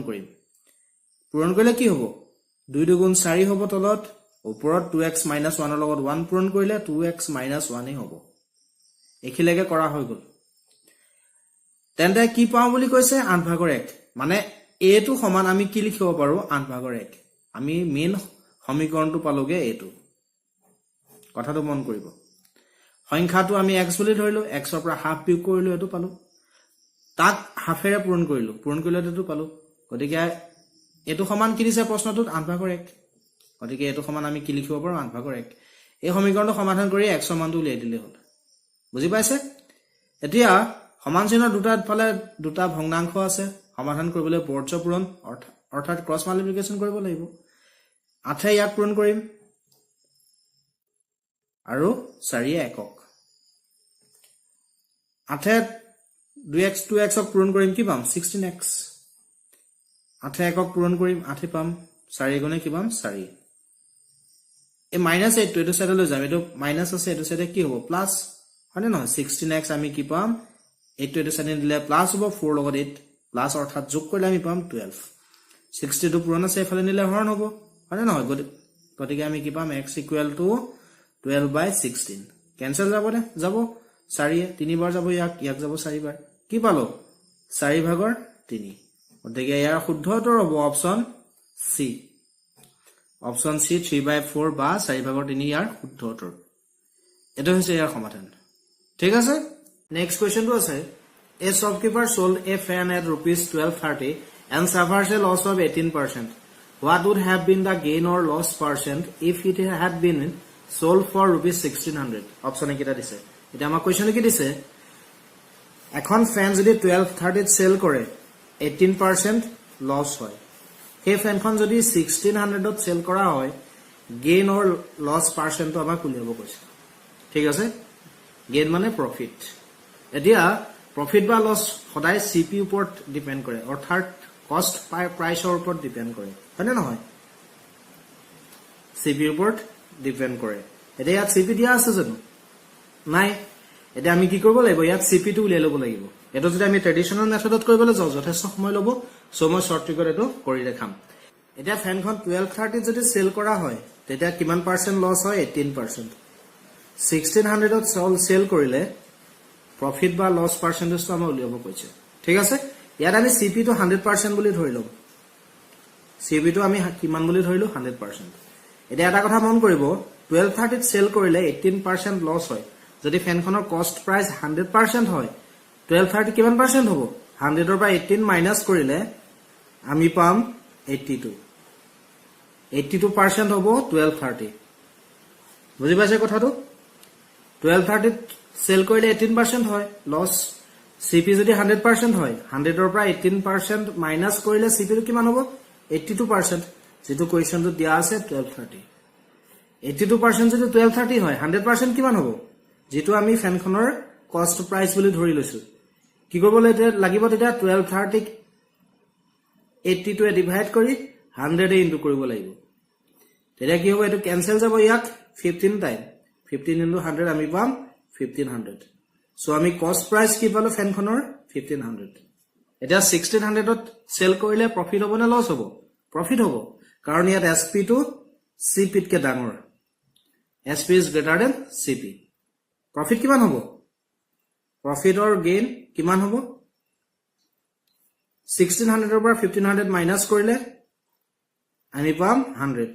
কৰিলে কি হ'ব 2 2 4 হ'ব তলত ওপৰত 2x - 1 ৰ লগত 1 পূৰণ কৰিলে 2x - 1 হ'ব এখিলেকে কৰা হৈ গল তেন্তে কি পাও বুলি কৈছে 8 ভাগৰ 1 মানে এটো সমান আমি কি লিখিব পাৰো 8 ভাগৰ 1 আমি মেইন সমীকৰণটো পালোগে এটো কথাটো মন কৰিব সংখ্যাটো আমি x বুলি ধৰিলো x ৰ পৰা হাফ বিয়োগ কৰিলো এটো পালো তাক হাফেৰে পূৰণ কৰিলো এটো পালো গতিকে এটো সমান কি দিছে প্ৰশ্নটোত 8 ভাগৰ 1 গতিকে এটো সমান আমি কি লিখিব পাৰো 8 ভাগৰ 1 এই সমীকৰণটো সমাধান কৰি x ৰ মানটো উলিয়াই দিলে হ'ল বুজি পাইছে এতিয়া সমান চিহ্নৰ দুটাত ফালে দুটা ভগ্নাংশ আছে সমাধান কৰিবলৈ বৰ্জ্য পূৰণ অৰ্থাৎ ক্ৰছ মাল্টিপ্লিকেশন কৰিব লাগিব 8 ইয়াত পূৰণ কৰিম আৰু 4 একক 8 2x ক পূৰণ কৰিম কি পাম 16x 8 একক পূৰণ কৰিম 8 পাম 4 গুণে কি পাম 4 এই -8 টো এটো সাইডলৈ যাম এটো মাইনাস আছে এটো সাইডে কি হ'ব প্লাস হয়নে নহয় 16x আমি কি পাম এটো সাইডে দিলে প্লাস হ'ব 4 লগত 8 প্লাস অৰ্থাৎ যোগ কৰিলে আমি পাম 12 60 টো পূৰণ আছে এফালে নিলে হৰণ হ'ব হয়নে নহয় গতিকে আমি কি পাম x = 12/16 ক্যান্সেল যাব 4 3 বাৰ যাব ইয়াক যাব 4 বাৰ কি পালো 4 ভাগৰ 3 গতিকে ইয়াৰ শুদ্ধ উত্তৰ হ'ব অপচন সি 3/4 বা 4 ভাগৰ 3 ইয়াৰ শুদ্ধ উত্তৰ এটো হৈছে ইয়াৰ সমাধান ঠিক আছে নেক্সট কোৱেশ্চনটো আছে a shopkeeper sold a fan at rupees 1230 and suffers a loss of 18% What would have been the gain or loss percent if it had been sold for rupees 1600? Option ekita dise. Eta ama question ki dise. এখন fan যদি 1230 cell কৰে 18% loss হয় সেই ফ্যানখন যদি 1600 cell কৰা হয় gain or loss percent তো আমাক উলিয়াব কৈছে ঠিক আছে গেইন মানে প্রফিট এতিয়া প্রফিট বা লস সদায় সিপি উপৰত ডিপেন্ড কৰে অৰ্থাৎ কষ্ট প্ৰাইসৰ উপৰত ডিপেন্ড কৰে হয়নে নহয় সিপি উপৰত ডিপেন্ড কৰে এতিয়া ইয়াত সিপি দিয়া আছে জানো নাই এটা আমি কি কৰিব লাগিব ইয়াত সিপি টো উলিয়াই লব লাগিব এটো যদি আমি ট্ৰেডিশনাল মেথডত কৰিবলৈ যাও যথেষ্ট সময় লব সো মই শৰ্ট ট্ৰিকত এটো কৰি দেখাম এটা ফ্যানখন 1230 যদি সেল কৰা হয় তেতিয়া কিমান পাৰ্সেন্ট লস হয় 18% 1600 ত সেল কৰিলে প্ৰফিট বা লস পাৰ্সেন্টেজ তো আমাৰ উলিয়াব কৈছে ঠিক আছে ইয়াত আমি সিপি টো 100% বুলি ধৰি লম সিপি টো আমি কিমান বুলি ধৰিলো 100% এটা এটা কথা মন কৰিব 1230 সেল কৰিলে 18% লস হয় যদি ফ্যানখনৰ কষ্ট প্ৰাইস 100% হয় 1230 কিমান পাৰ্সেন্ট হ'ব 100 ৰ পৰা 18 মাইনাস কৰিলে আমি পাম 82% হ'ব 1230 বুজি পাইছে কথাটো 1230 সেল কৰিলে 18% হয় লস সিপি যদি 100% হয় 100 ৰ পৰা 18% মাইনাস কৰিলে সিপি টো কিমান হ'ব 82% যেটো কোৱেশ্চনটো দিয়া আছে 1230 82% যদি 1230 হয় 100% কিমান হ'ব যেটো আমি ফ্যানখনৰ কষ্ট প্ৰাইস বুলি ধৰি লৈছো কি কৰিব লাগিব তেতিয়া 1230 82 এ ডিভাইড কৰি 100 এ ইনটু কৰিব লাগিব তেতিয়া কি হ'ব এটো ক্যান্সেল যাব ইয়াক 15 টাইম 15 into 100 আমি পাম 1500 সো আমি কষ্ট প্রাইস কি পালো ফ্যানখনৰ 1500 এটা 1600 ত সেল কৰিলে প্ৰফিট হ'ব না লস হ'ব প্ৰফিট হ'ব কাৰণ ইয়াত এসপি টো সিপি কে ডাঙৰ এসপি ইজ গ্ৰেটাৰ দেন সিপি প্ৰফিট কিমান হ'ব প্ৰফিট অৰ গেইন কিমান হ'ব 1600 ৰ পৰা 1500 মাইনাস কৰিলে আমি পাম 100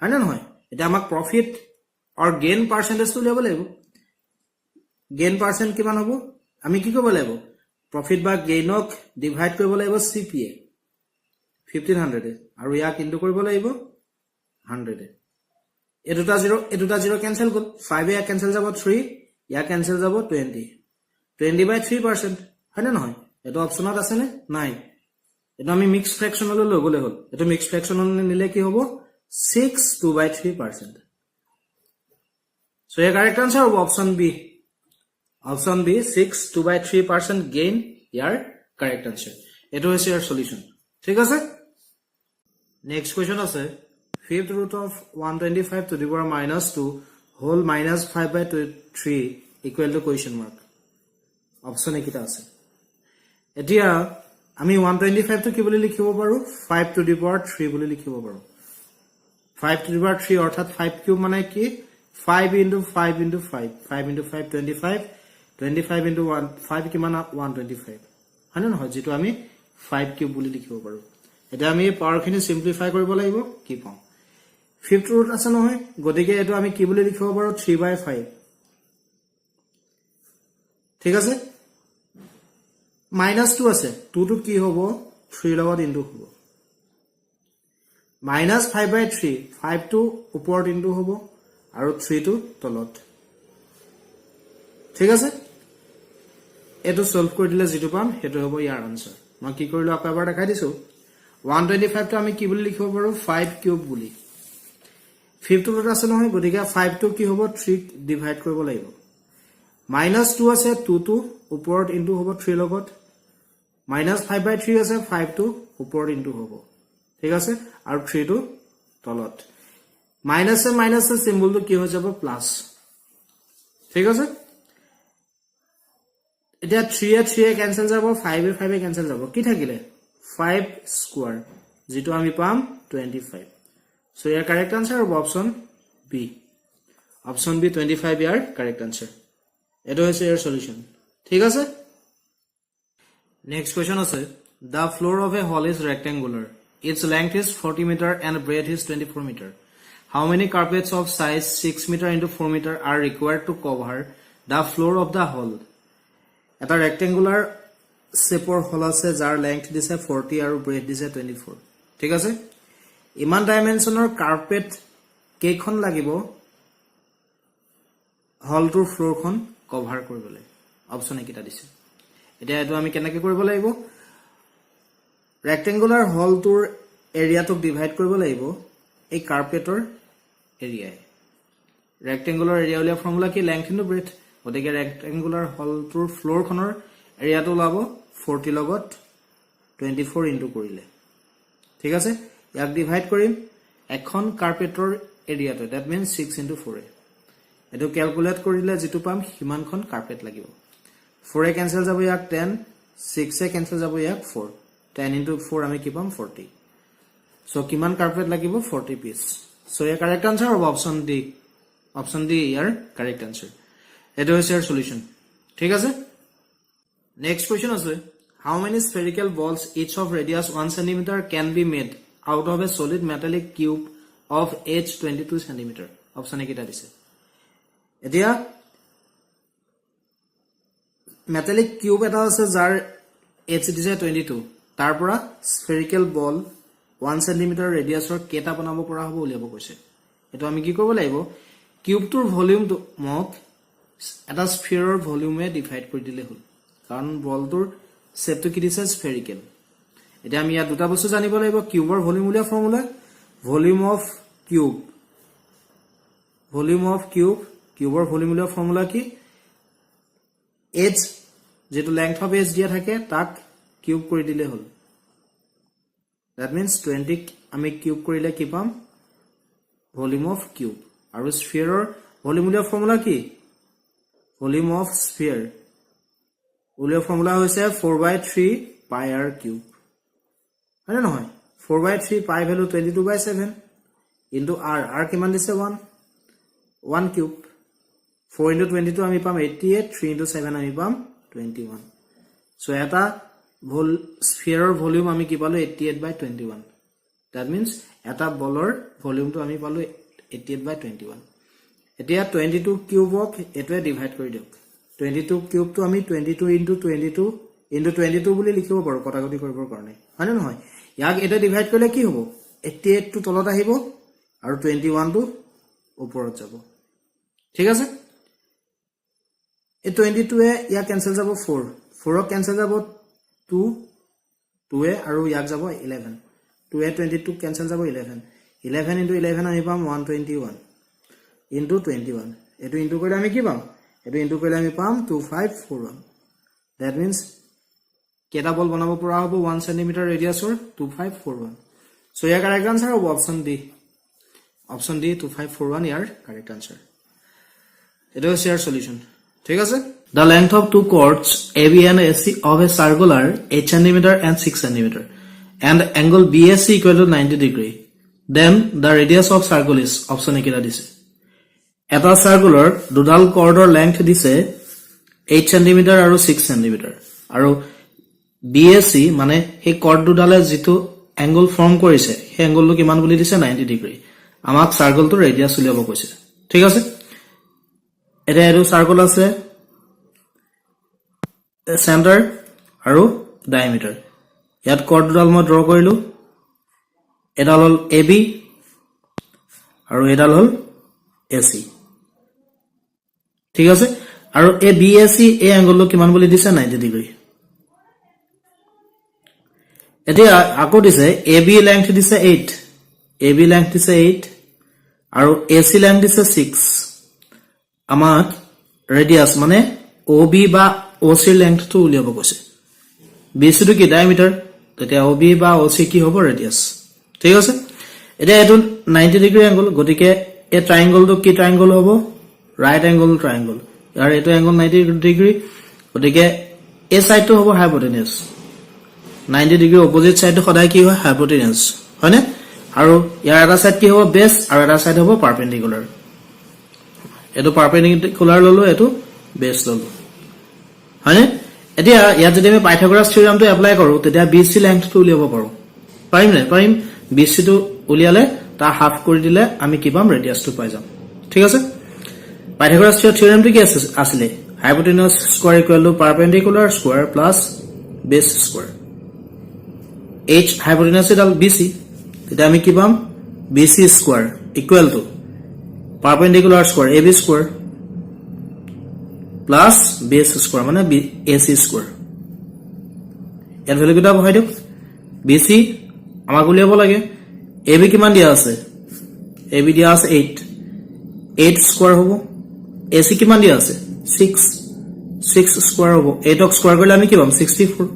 হয় না নহয় এটা আমাক প্রফিট অর গেইন পার্সেন্টেজ তো লিয়াব লাগিব গেইন পার্সেন্ট কিমান হ'ব আমি কি কৰিব লাগিব প্ৰফিট বা গেইনক ডিভাইড কৰিব লাগিব সিপিএ 1500 আৰু ইয়াক ইনটু কৰিব লাগিব 100 এটুটা 0 ক্যান্সেল গল 5 এ ক্যান্সেল যাব 3 ইয়া ক্যান্সেল যাব 20 বাই 3% হয় না নহয় এটো অপশনত আছে নে নাই এটো আমি মিক্স ফ্র্যাকশনলৈ লৈ গলে হল এটো মিক্স ফ্র্যাকশনলৈ নিলে কি হ'ব 6 2 by 3% so your correct answer of option b 6 2 by 3% gain your correct answer এটো হৈছে your solution ঠিক আছে next question আছে fifth root of 125 to the power minus 2 whole minus 5 by 3 equal to question mark option ekita ase এতিয়া আমি 125 to কি বুলি লিখিব পাৰো 5 to the power 3 বুলি লিখিব পাৰো 5 to the power 3 অৰ্থাৎ 5 কিউব মানে কি 5 into 5 into 5 5 into 5 25 25 into 1 5 কিমান 125 হয় না নহয় যেটো আমি 5 কিউব বুলি লিখিব পাৰো এটা আমি পাৱাৰখিনি সিম্পলিফাই কৰিব লাগিব কি পাম ফিফথ ৰুট আছে নহয় গতিকে এটো আমি কি বুলি লিখিব পাৰো 3/5 ঠিক আছে -2 আছে 2 টো কি হ'ব 3 লগত ইনটু হ'ব -5/3 5 টো ওপৰত ইনটু হ'ব আৰু 3 টো তলত ঠিক আছে এটো সলভ কৰি দিলে যেটো পাম হেটো হ'ব ইয়াৰ আনসাৰ মই কি কৰিলো আকৌ এবাৰ দেখাই দিছো 125 টো আমি কি বুলি লিখিব পাৰো 5 কিউব বুলি ফিফথ ৰুট আছে নহয় গতিকে 5 টো কি হ'ব 3 ডিভাইড কৰিব লাগিব -2 আছে 2 টো ওপৰত ইনটু হ'ব 3 লগত -5/3 আছে 5 টো ওপৰত ইনটু হ'ব ঠিক আছে আৰু 3 টো তলত মাইনাস সিম্বল তো কি হৈ যাব প্লাস ঠিক আছে এটা 3 এ ক্যান্সেল যাব 5 এ ক্যান্সেল যাব কি থাকিলে 5 স্কয়ার যেটো আমি পাম 25 so your correct answer of option b 25 your correct answer এটো হৈছে your solution ঠিক আছে next question আছে the floor of a hall is rectangular its length is 40 meter and breadth is 24 meter how many carpets of size 6 meter into 4 meter are required to cover the floor of the hall এটা rectangular shape or hall আছে যাৰ length দিছে 40 আৰু breadth দিছে 24 ঠিক আছে ইমান ডাইমেনশনৰ carpet কেইখন লাগিব হলটোৰ ফ্লোৰখন কভাৰ কৰিবলৈ অপচন একিটা দিছে এতিয়া এটো আমি কেনেকৈ কৰিব লাগিব ৰেক্টেংগুলাৰ হলটোৰ এৰিয়াটোক ডিভাইড কৰিব লাগিব এই কাৰ্পেটৰ এৰিয়াই ৰেক্টেংগুলাৰ এৰিয়া উলিয়া ফৰ্মুলা কি লেংথ ইনটু ব্ৰেথ গতিকে ৰেক্টেংগুলাৰ হলটোৰ ফ্লোৰখনৰ এৰিয়াটো ওলাব 40 লগত 24 ইনটু কৰিলে ঠিক আছে ইয়াক ডিভাইড কৰিম এখন কাৰ্পেটৰ এৰিয়াটো দ্যাট মিন্স 6 ইনটু 4 এটো ক্যালকুলেট কৰিলে যেটো পাম হিমানখন কাৰ্পেট লাগিব 4 এ কেনসেল যাব ইয়াক 10 6 এ কেনসেল যাব ইয়াক 4 10 ইনটু 4 আমি কি পাম 40 সো কিমান কাৰ্পেট লাগিব 40 পিস সো ইয়াৰ কাৰেক্ট আনসাৰ হ'ব অপশন ডি ইয়াৰ কাৰেক্ট আনসাৰ এটো হৈছে ইয়াৰ সলিউশন ঠিক আছে নেক্সট কোৱেশ্চন আছে how many spherical balls each of radius 1 cm can be made out of a solid metallic cube of h 22 cm option একিটা দিছে এতিয়া metallic cube এটা আছে যাৰ h দিছে 22 তাৰ পৰা স্ফেৰিকেল বল 1 cm ৰেডিয়াসৰ কেটা বনাব পৰা হ'ব উলিয়াব কৈছে এটো আমি কি কৰিব লাগিব কিউবটোৰ ভলিউমটো মক এটা স্ফিয়াৰৰ ভলিউমে ডিভাইড কৰি দিলে হ'ল কাৰণ বলটোৰ শেপটো কি দিছে স্ফেৰিকেল এতিয়া আমি ইয়া দুটা বস্তু জানিব লাগিব কিউবৰ ভলিউম উলিয়া ফৰ্মুলা ভলিউম অফ কিউব কিউবৰ ভলিউম উলিয়া ফৰ্মুলা কি h যেটো লেংথ অফ h দিয়া থাকে তাক কিউব কৰি দিলে হ'ল that means 20 আমি কিউব কৰিলে কি পাম ভলিউম অফ কিউব আৰু স্ফিয়াৰৰ ভলিউম উলিয়া ফৰ্মুলা কি ভলিউম অফ স্ফিয়াৰ উলিয়া ফৰ্মুলা হৈছে 4/3 পাই r কিউব হয় নহয় 4/3 পাই ভ্যালু 22/7 ইনটু r কিমান দিছে 1 কিউব 4 into 22 আমি পাম 88 3 into 7 আমি পাম 21 সো এটা স্ফিয়াৰৰ ভলিউম আমি কি পালো 88/21 that means এটা বলৰ ভলিউমটো আমি পালো 88/21 এতিয়া 22 কিউবক এটোৱে ডিভাইড কৰি দিওক 22 কিউব তো আমি 22 into 22 বুলি লিখিব পাৰো কটাকটি কৰিবৰ কাৰণে হয় নহয় ইয়াক এটা ডিভাইড কৰিলে কি হ'ব 88 টো তলত আহিব আৰু 21 টো ওপৰত যাব ঠিক আছে এই 22 এ ইয়া কেনসেল যাব 4 কেনসেল যাব 2 এ আৰু ইয়াক যাব 11 2 এ 22 কেনসেল যাব 11 into 11 আমি পাম 121 into 21 এটো ইনটু কৰিলে আমি কি পাম এটো ইনটু কৰিলে আমি পাম 2541 that means কেটা বল বনাব পৰা হ'ব 1 cm ৰেডিয়াসৰ 2541 সো ইয়াৰ কাৰেক্ট আনসাৰ হ'ব অপশন ডি 2541 ইয়াৰ কাৰেক্ট আনসাৰ এটো হৈছে ইয়াৰ সলিউশন ঠিক আছে the length of two chords AB and AC of a circular 8 cm and 6 cm and angle BAC equal to 90 degree then the radius of circle is option একিটা দিছে এটা circular দুডাল কৰ্ডৰ length দিছে 8 cm আৰু 6 cm আৰু BAC মানে এই cord দুডালে যেটো angle form কৰিছে সেই এংগলটো কিমান বুলি দিছে 90 ডিগ্ৰী আমাক সাৰ্কেলটো ৰেডিয়াস উলিয়াব কৈছে ঠিক আছে এটা এটো সাৰ্কেল আছে সেন্টাৰ আৰু ডায়ামিটাৰ ইয়াত কৰ্ড দুডাল মই ড্ৰ কৰিলো এডাল হল AB আৰু এডাল হল AC ঠিক আছে আৰু এ BAC এই এংগলটো কিমান বুলি দিছে 90 ডিগ্ৰী এতিয়া আকো দিছে AB লেংথ দিছে 8 আৰু AC লেংথ দিছে 6 আমাক ৰেডিয়াস মানে OB বা OC লেংথটো উলিয়াব কৈছে BC টো কি ডায়ামিটাৰ তেতিয়া OB বা OC কি হ'ব ৰেডিয়াস ঠিক আছে এতিয়া এটো 90 ডিগ্ৰী এংগল গতিকে এই ট্ৰায়াঙ্গলটো কি ট্ৰায়াঙ্গল হ'ব right angle triangle ইয়াৰ এটো এংগল 90 ডিগ্ৰী গতিকে এই সাইডটো হ'ব হাইপোটেনিয়াস 90 ডিগ্ৰী অপোজিট সাইডটো সদায় কি হয় হাইপোটেনিয়াস হয়নে আৰু ইয়াৰ এটা সাইড কি হ'ব বেস আৰু এটা সাইড হ'ব পাৰপেন্ডিকুলাৰ এটো পাৰপেন্ডিকুলাৰ ললো এটো বেস ললো হয়নে এতিয়া ইয়াত যদি আমি পাইথাগোৰাছ থিওৰামটো এপ্লাই কৰো তেতিয়া BC লেংথটো উলিয়াব পাৰো পাৰিম BC টো উলিয়ালে তাৰ হাফ কৰি দিলে আমি কি পাম ৰেডিয়াসটো পাই যাম ঠিক আছে পাইথাগোৰাছ থিওৰামটো কি আছিল hypotenuse square equal to perpendicular square plus base square h hypotenuse is BC তেতিয়া আমি কি পাম BC square equal to perpendicular square AB square plus BS square মানে AC স্কয়ার এর ভ্যালু কিটা বহাই দিও BC আমাক উলিয়াব লাগে AB কিমান দিয়া আছে AB দিয়া আছে 8 স্কয়ার হ'ব AC কিমান দিয়া আছে 6 স্কয়ার হ'ব 8 ক স্কয়ার কৰিলে আমি কি পাম 64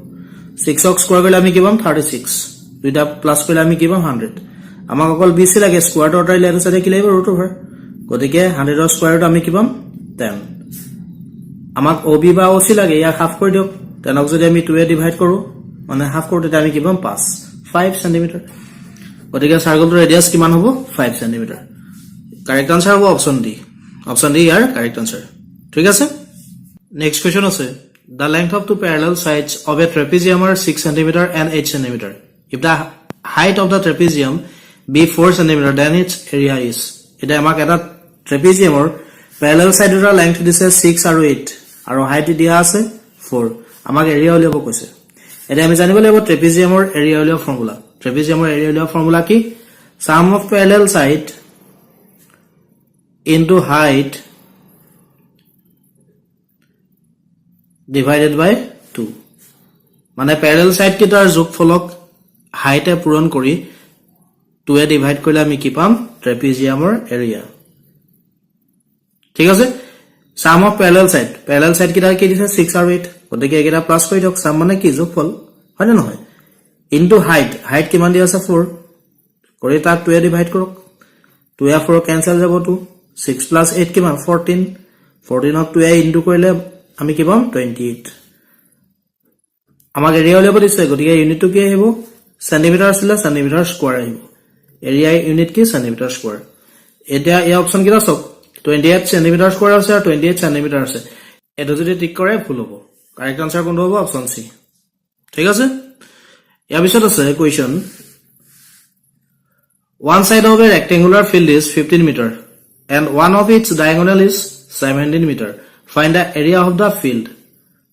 6 ক স্কয়াৰ কৰিলে আমি কি পাম 36 দুইটা প্লাস কৰিলে আমি কি পাম 100 আমাক অকল BC লাগে স্কয়াৰ টো অটাইলে এটো সাইডে কি লাগিব ৰুট ওভাৰ গতিকে 100 ৰ স্কয়ারটো আমি কি পাম 10 আমাক OB বা OC লাগে ইয়া হাফ কৰি দিওক 10 ক যদি আমি 2 এ ডিভাইড কৰো মানে হাফ কৰোতে আমি কি পাম 5 সেন্টিমিটাৰ গতিকে সাৰ্কেলটোৰ ৰেডিয়াস কিমান হ'ব 5 সেন্টিমিটাৰ কাৰেক্ট আনসাৰ হ'ব অপশন ডি ইয়াৰ কারেক্ট আনসার ঠিক আছে নেক্সট কোয়েশ্চন আছে the length of two parallel sides of a trapezium are 6 cm and 8 cm if the height of the trapezium be 4 cm then its area is এটা আমাক এটা ট্ৰেপিজিয়ামৰ Pyarelal সাইডৰ length দিছে 6 আৰু 8 আৰু height দিয়া আছে 4 আমাক এৰিয়া উলিয়াব কৈছে এটা আমি জানিব লাগিব ট্ৰেপিজিয়ামৰ এৰিয়া উলিয়াব ফৰ্মুলা কি sum of parallel side into height divided by 2 মানে প্যাৰেলাল সাইড কিটাৰ যোগফলক হাইটে পূৰণ কৰি 2 এ ডিভাইড কৰিলে আমি কি পাম ট্ৰেপিজিয়ামৰ এৰিয়া ঠিক আছে sum of parallel side কিটা কি দিছে 6 আৰু 8 গতিকে একেটা প্লাস কৰি দিয়ক sum মানে কি যোগফল হয় না নহয় into height কিমান দিয়া আছে 4 কৰি তাক 2 এ ডিভাইড কৰক 2 এ 4 ক্যান্সেল যাব 2 6 plus 8 কিমান 14 ক 2 এ ইনটু কৰিলে আমি কি পাম 28 আমাক এৰিয়া উলিয়াব দিছে গতিকে ইউনিটটো কি আহিব সেন্টিমিটাৰ আছিল সেন্টিমিটাৰ স্কয়াৰ আহিব এৰিয়া ইউনিট কি সেন্টিমিটাৰ স্কয়াৰ এটা এই অপচন কিটা সব 28 সেন্টিমিটাৰ স্কয়াৰ আছে আৰু 28 সেন্টিমিটাৰ আছে এটা যদি টিক কৰে ভুল হ'ব কাৰেক্ট আনসাৰ কোনটো হ'ব অপচন সি ঠিক আছে ইয়াৰ পিছত আছে question one side of a rectangular field is 15 meter and one of its diagonal is 17 meter find the area of the field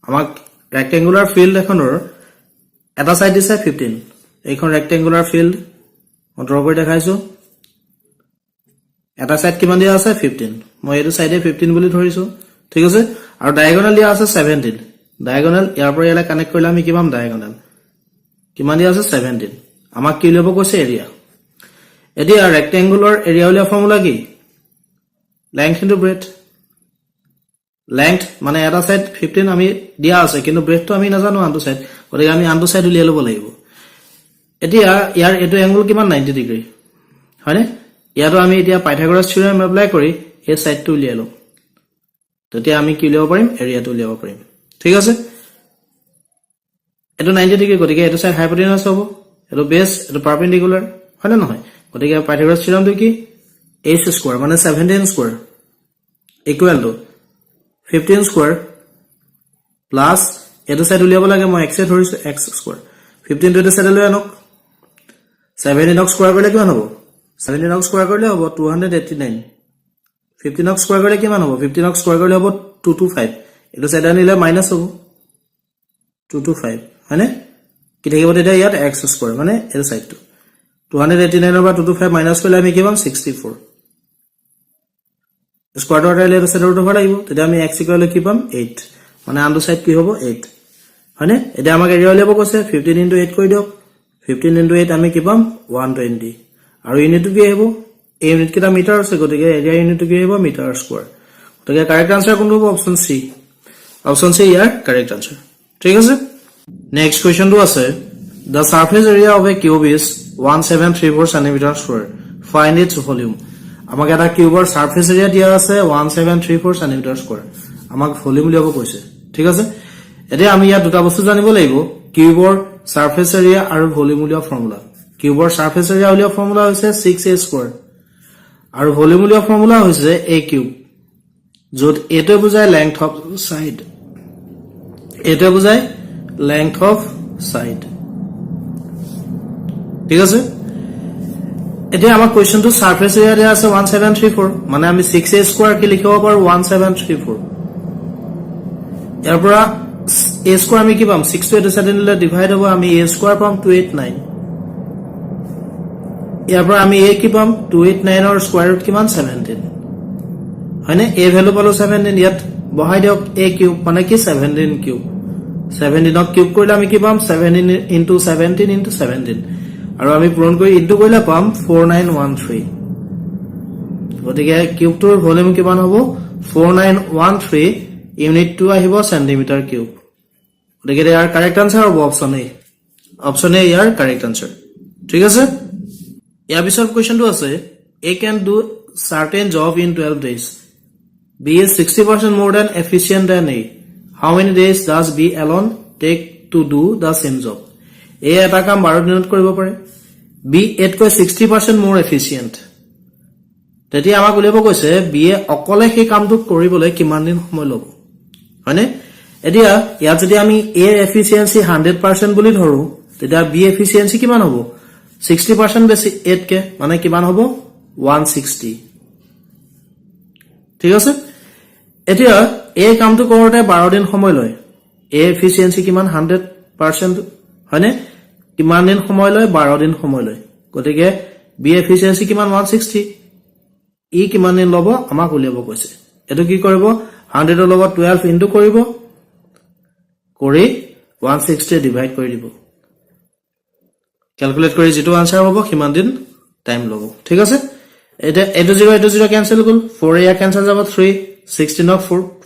আমাক rectangular field এখনৰ এটা সাইড দিছে 15 এইখন rectangular field মই ড্ৰ কৰি দেখাইছো এটা সাইড কিমান দিয়া আছে 15 মই এটো সাইডে 15 বুলি ধৰিছো ঠিক আছে আৰু ডায়াগোনাল দিয়া আছে 17 ডায়াগোনাল ইয়াৰ পৰা ইয়ালে কানেক্ট কৰিলে আমি কি পাম ডায়াগোনাল কিমান দিয়া আছে 17 আমাক কি ল'ব কৈছে এৰিয়া এতিয়া rectangular area উলিয়া ফৰ্মুলা কি length into breadth length মানে এটা সাইড 15 আমি দিয়া আছে কিন্তু breadth তো আমি নাজানো আনটো সাইড গতিকে আমি আনটো সাইড উলিয়া ল'ব লাগিব এতিয়া ইয়াৰ এটো এংগল কিমান 90 ডিগ্ৰী হয়নে ইয়াতো আমি এতিয়া পাইথাগোৰাছ থিওৰেম এপ্লাই কৰি এই সাইডটো উলিয়া লম তেতিয়া আমি কি উলিয়াব পাৰিম এৰিয়াটো উলিয়াব পাৰিম ঠিক আছে এটো 90 ডিগ্ৰী গতিকে এটো সাইড হাইপোটেনাস হ'ব এটো বেস এটো পাৰপেন্ডিকুলাৰ হয় না নহয় গতিকে পাইথাগোৰাছ থিওৰেমটো কি h স্কয়াৰ মানে 17 square equal to 15 square plus এটো সাইড উলিয়াব লাগে মই x এ ধৰিছো x স্কয়াৰ 15 টু সাইড লৈ আনক 17 ক স্কয়াৰ কৰিলে কিমান হ'ব 17 ক স্কয়াৰ কৰিলে হ'ব 289 15 ক স্কয়াৰ কৰিলে কিমান হ'ব 15 ক স্কয়াৰ কৰিলে হ'ব 225 এটো সাইড আনিলে মাইনাস হ'ব 225 হয়নে কি থাকিব তেতিয়া ইয়াত x স্কয়ার মানে এটো সাইডটো 289 over 225 minus কৰিলে আমি কি পাম 64 স্কয়াৰ ৰুট আইলে সাইড ৰুট হ'ব লাগিব তেতিয়া আমি x ইকুৱেল কি পাম 8 মানে আনটো সাইড কি হ'ব 8 হয়নে এটা আমাক এৰিয়া উলিয়াব কৈছে 15 into 8 কৰি দিয়ক 15 into 8 আমি কি পাম 120 আৰু ইউনিটটো কি আহিব এই ইউনিট কিটা মিটাৰ আছে গতিকে এৰিয়া ইউনিটটো কি আহিব মিটাৰ স্কয়াৰ গতিকে কাৰেক্ট আনসাৰ কোনটো হ'ব অপচন সি ইয়াৰ কাৰেক্ট আনসাৰ ঠিক আছে নেক্সট কোৱেশ্চনটো আছে the surface area of a cube is 1734 cm square find its volume আমাক এটা কিউবৰ সারফেস এরিয়া দিয়া আছে 1734 cm square আমাক ভলিউম লিয়াব কৈছে ঠিক আছে এতিয়া আমি ইয়াত দুটা বস্তু জানিব লাগিব কিউবৰ সাৰফেস এৰিয়া আৰু ভলিউম লিয়া ফৰ্মুলা কিউবৰ সাৰফেস এৰিয়া লিয়া ফৰ্মুলা হৈছে 6a square আৰু ভলিউম লিয়া ফৰ্মুলা হৈছে a cube যত এটো বুজায় লেংথ অফ সাইড এটো বুজায় লেংথ অফ সাইড ঠিক আছে এতিয়া আমাৰ কোৱেশ্চনটো সাৰফেস এৰিয়া দিয়া আছে 1734 মানে আমি 6a স্কয়াৰ কি লিখিব পাৰো 1734 ইয়াৰ পৰা a স্কয়াৰ আমি কি পাম 6 to 8 সাইডে ডিভাইড হ'ব আমি a স্কয়াৰ পাম 289 ইয়াৰ পৰা আমি a কি পাম 289 ৰ স্কয়াৰ ৰুট কিমান 17 হয়নে a ভ্যালু পালো 17 ইয়াত বহাই দিয়ক a কিউব মানে কি 17 কিউব 17 ক কিউব কৰিলে আমি কি পাম 17 into 17 into 17 আৰু আমি পূৰণ কৰি ইনটু কৰিলে পাম 4913 গতিকে কিউবটোৰ ভলিউম কিমান হ'ব 4913 ইউনিট টু আহিব সেন্টিমিটাৰ কিউব গতিকে ইয়াৰ কাৰেক্ট আনসাৰ হ'ব অপচন এ ইয়াৰ কাৰেক্ট আনসাৰ ঠিক আছে ইয়াৰ পিছৰ কোৱেশ্চনটো আছে a can do certain job in 12 days b is 60% more than efficient than a how many days does b alone take to do the same job a এটা কাম 12 দিনত কৰিব পাৰে b এতকৈ 60% more efficient তেতিয়া আমাক উলিয়াব কৈছে b এ অকলে সেই কামটো কৰিবলৈ কিমান দিন সময় ল'ব হয়নে এতিয়া ইয়াত যদি আমি a এর এফিসিয়েন্সি 100% বুলি ধৰো তেতিয়া b এফিসিয়েন্সি কিমান হ'ব 60% বেছি 8 কে মানে কিমান হ'ব 160 ঠিক আছে এতিয়া এই কামটো কৰোতে 12 দিন সময় লয় a এফিসিয়েন্সি কিমান 100% হয়নে কিমান দিন সময় লয় 12 দিন সময় লয় গতিকে b এফিসিয়েন্সি কিমান 160 ই কিমান দিন ল'ব আমাক উলিয়াব কৈছে এটো কি কৰিব 100 ৰ লগত 12 ইনটু কৰিব কৰি 160 ডিভাইড কৰি দিব ক্যালকুলেট কৰি যেটো আনসাৰ হ'ব কিমান দিন টাইম ল'ব ঠিক আছে এটা 0 ক্যান্সেল গল 4 এ ক্যান্সেল যাব 3 16 অফ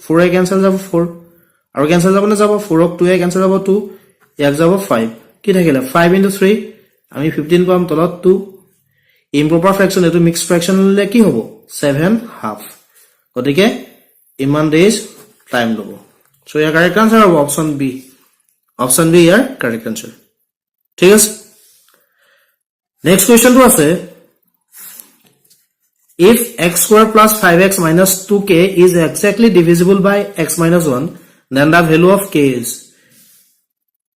4 এ ক্যান্সেল যাব 4 আৰু ক্যান্সেল যাব না যাব 4 অফ 2 এ ক্যান্সেল যাব 2 ইয়াক যাব 5 কি থাকিলে 5 into 3 আমি 15 পাম তলত 2 ইম্প্ৰপাৰ ফ্ৰেকশন এটো মিক্স ফ্ৰেকশন ললে কি হ'ব 7 হাফ গতিকে ইমান ডেজ টাইম ল'ব সো ইয়াৰ কাৰেক্ট আনসাৰ হ'ব অপশন বি ইয়াৰ কারেক্ট আনসার ঠিক আছে নেক্সট কোয়েশ্চনটো আছে if x square plus 5x minus 2k is exactly divisible by x minus 1 then the value of k is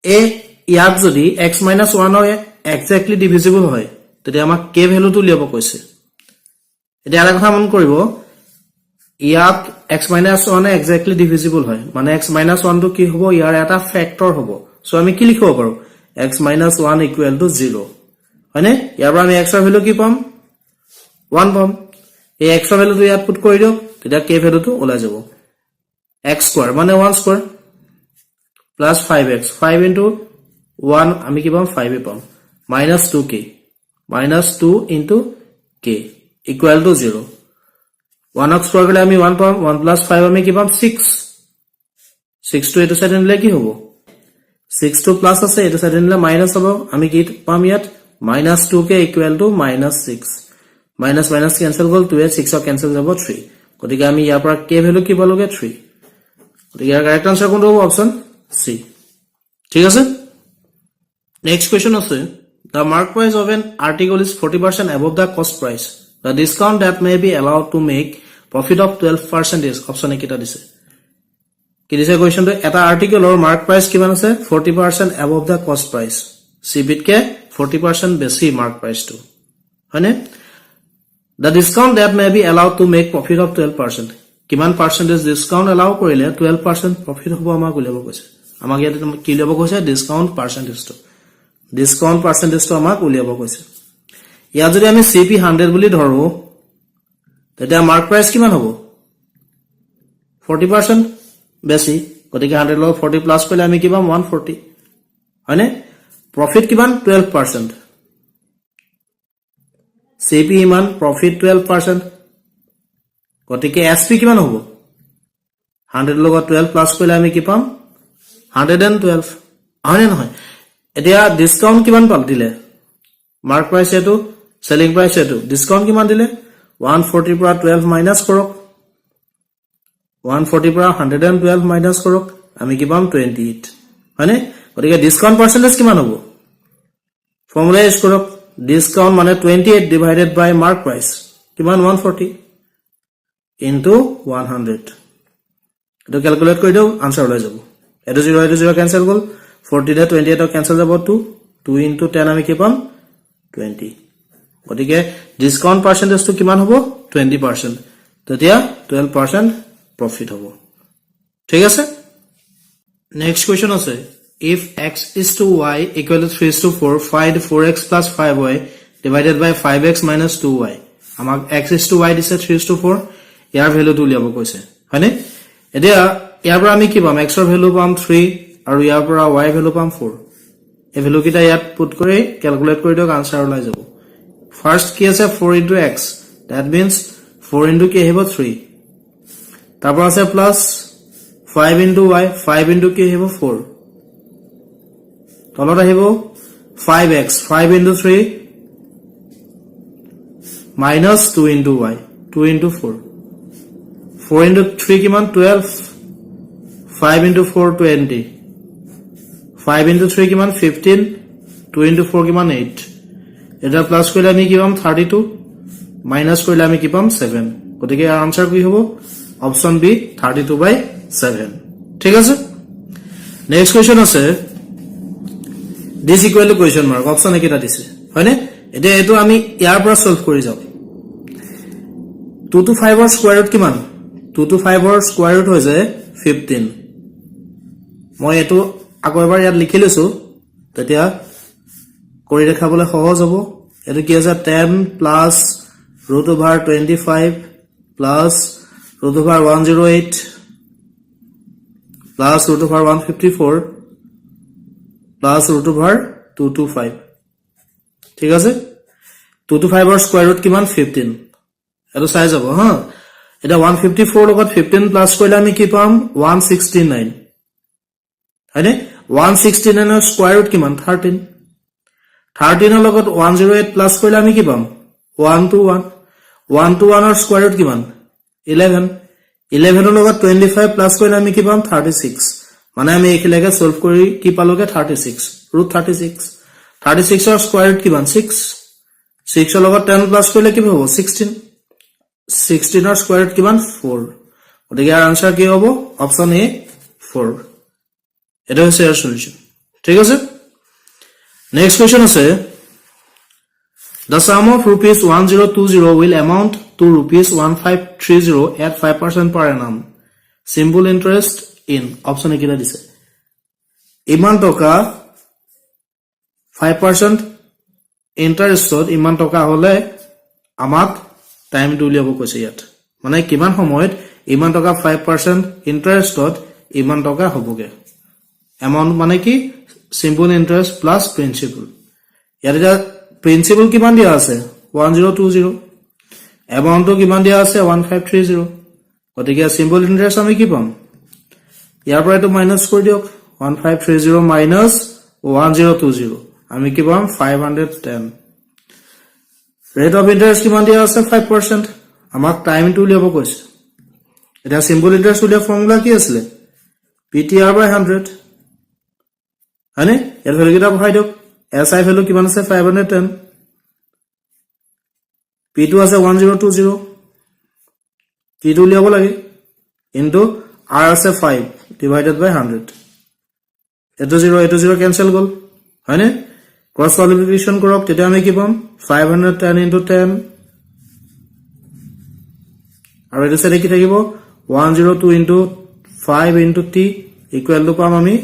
a ইয়াক যদি x minus 1 হয় exactly divisible হয় তেতিয়া আমাক k ভ্যালু টো লিয়াব কৈছে এতিয়া আৰু কথা মন কৰিব ইয়াক x minus 1 exactly divisible হয় মানে x minus 1 টো কি হ'ব ইয়াৰ এটা ফ্যাক্টৰ হ'ব সো আমি কি লিখিব পাৰো x minus 1 equal to 0 হয়নে ইয়াৰ পৰা আমি x ৰ ভ্যালু কি পাম 1 পাম এই x ৰ ভ্যালুটো ইয়াত পুট কৰি দিও তেতিয়া k ভ্যালুটো ওলাই যাব x স্কয়ার মানে 1 স্কয়ার প্লাস 5x 5 into 1 আমি কি পাম 5 এ পাম minus 2k minus 2 into k equal to 0 1 square করলে আমি 1 পাম 1 plus 5 আমি কি পাম 6 to এটো সাইড নিলে কি হ'ব 6 to প্লাস আছে এটো সাইড নিলে মাইনাস হ'ব আমি কি পাম ইয়াত minus 2k equal to minus 6 minus minus cancel goal 2 A 6 cancel যাব 3 গতিকে আমি ইয়াৰ পৰা k ভ্যালু কি পালোগে 3 গতিকে ইয়াৰ কারেক্ট আনসার কোনটো হ'ব অপশন সি ঠিক আছে নেক্সট কোয়েশ্চন আছে the mark price of an article is 40% above the cost price the discount that may be allowed to make profit of 12% is option এ কিটা দিছে কি দিছে কোয়েশ্চনটো এটা আৰ্টিকেলৰ মার্ক প্রাইস কিমান আছে 40% above the cost price সিবিট কে 40% বেছি mark price টো হয়নে the discount that may be allowed to make profit of 12% কিমান পার্সেন্টেজ ডিসকাউন্ট এলাও কৰিলে 12% প্রফিট হ'ব আমাক উলিয়াব কৈছে আমাক ইয়াতে কি উলিয়াব কৈছে ডিসকাউন্ট পার্সেন্টেজ টো আমাক উলিয়াব কৈছে ইয়া যদি আমি সিপি 100 বুলি ধৰো তেতিয়া মার্ক প্রাইস কিমান হ'ব 40% বেছি গতিকে 100 লগ 40 প্লাস কৰিলে আমি কি পাম 140 হয়নে প্রফিট কিমান 12% সিপি ইমান প্রফিট 12% গতিকে এসপি কিমান হ'ব 100 লগত 12 প্লাস কৰিলে আমি কি পাম 112 হয়নে নহয় এতিয়া ডিসকাউন্ট কিমান পাল দিলে মার্ক প্রাইস এটো সেলিং প্রাইস এটো ডিসকাউন্ট কিমান দিলে 140 পৰা 12 মাইনাস কৰক 140 পৰা 112 মাইনাস কৰক আমি কি পাম 28 হয়নে গতিকে ডিসকাউন্ট পাৰ্সেন্টেজ কিমান হ'ব ফৰ্মুলা ইউজ কৰক ডিসকাউন্ট মানে 28 divided by mark price কিমান 140 into 100 এটো ক্যালকুলেট কৰি দিও আনসার ওলাই যাব এটো 0 ক্যান্সেল গল 40 তে 28 ক্যান্সেল যাব 2 into 10 আমি কি পাম 20 গতিকে ডিসকাউন্ট পার্সেন্টেজ টো কিমান হ'ব 20% তেতিয়া 12% প্রফিট হ'ব ঠিক আছে নেক্সট কোয়েশ্চন আছে if x is to y equal to 3 is to 4 find 4x plus 5y divided by 5x minus 2y. আমাক x is to y দিছে 3 is to 4. ইয়াৰ ভ্যালুটো উলিয়াব কৈছে হয়নে এতিয়া ইয়াৰ পৰা আমি কি পাম x ৰ ভ্যালু পাম 3 আৰু ইয়াৰ পৰা y ভ্যালু পাম 4 এই ভ্যালু কিটা ইয়াত পুট কৰি ক্যালকুলেট কৰি দিওক আনসাৰ ওলাই যাব ফাৰ্স্ট কি আছে 4 into x that means 4 into কি আহিব 3 তারপর আছে প্লাস 5 into y 5 into কি আহিব 4 তলত আহিব 5x 5 into 3 minus 2 into y 2 into 4 4 into 3 কিমান 12 5 into 4 20 5 into 3 কিমান 15 2 into 4 কিমান 8 এটা প্লাস কৰিলে আমি কি পাম 32 মাইনাস কৰিলে আমি কি পাম 7 গতিকে আনসার কি হ'ব অপশন বি 32/7 ঠিক আছে নেক্সট কোয়েশ্চন আছে this equal to question mark option একেটা দিছে হয়নে এটা এটো আমি ইয়াৰ পৰা সলভ কৰি যাও 2 to 5 ৰ স্কয়াৰ ৰুট কিমান 2 to 5 ৰ স্কয়াৰ ৰুট হৈ যায় 15 মই এটো আকৌ এবাৰ ইয়াত লিখি লৈছো তেতিয়া কৰি দেখাবলৈ সহজ হ'ব এটো কি আছে 10 plus root over 25 plus root over 108 plus root over 154 plus root over 225 ঠিক আছে 2 to 5 ৰ স্কয়াৰ ৰুট কিমান 15 এটো চাই যাব হা এটা 154 লগত 15 প্লাস কৰিলে আমি কি পাম 169 হয়নে 169 ৰ স্কয়াৰ ৰুট কিমান 13 13 ৰ লগত 108 প্লাস কৰিলে আমি কি পাম 121 121 ৰ স্কয়াৰ ৰুট কিমান 11 11 ৰ লগত 25 প্লাস কৰিলে আমি কি পাম 36 মানে আমি একেলগে সলভ কৰি কি পালোগে 36 ৰুট 36 36 ৰ স্কয়াৰ ৰুট কিমান 6 6 ৰ লগত 10 প্লাস কৰিলে কি হ'ব 16 16 ৰ স্কয়াৰ ৰুট কিমান 4 গতিকে ইয়াৰ আনসাৰ কি হ'ব অপশন এ 4 এটা হৈছে ইয়াৰ সলিউশন ঠিক আছে নেক্সট কোয়েশ্চন আছে the sum of rupees 1020 will amount to rupees 1530 at 5% per annum simple interest in option একিটা দিছে ইমান টকা 5% ইন্টারেস্টত ইমান টকা হলে আমাক টাইম টো উলিয়াব কৈছে ইয়াত মানে কিমান সময়ত ইমান টকা 5% ইন্টারেস্টত ইমান টকা হবগে এমাউন্ট মানে কি সিম্পল ইন্টারেস্ট প্লাস প্রিন্সিপাল ইয়াত প্রিন্সিপাল কিমান দিয়া আছে 1020 এমাউন্টটো কিমান দিয়া আছে 1530 গতিকে সিম্পল ইন্টারেস্ট আমি কি পাম ইয়াৰ পৰা এটো মাইনাস কৰি দিওক 1530 মাইনাস 1020 আমি কি পাম 510 রেট অফ ইন্টারেস্ট কিমান দিয়া আছে 5% আমাক টাইম টো উলিয়াব কৈছে এটা সিম্পল ইন্টারেস্ট উলিয়া ফর্মুলা কি আছিল PTR/100 হয়নে এর ভ্যালু কিটা বহাই দিওক SI ভ্যালু কিমান আছে 510 P2 আছে 1020 P2 উলিয়াব লাগে ইনটু R আছে 5 divided by 100 এটো 0 ক্যান্সেল গল হয়নে ক্রস মাল্টিপ্লিকেশন কৰক তেতিয়া আমি কি পাম 510 into 10 আৰু এটো সাইডে কি থাকিব 102 into 5 into t equal to পাম আমি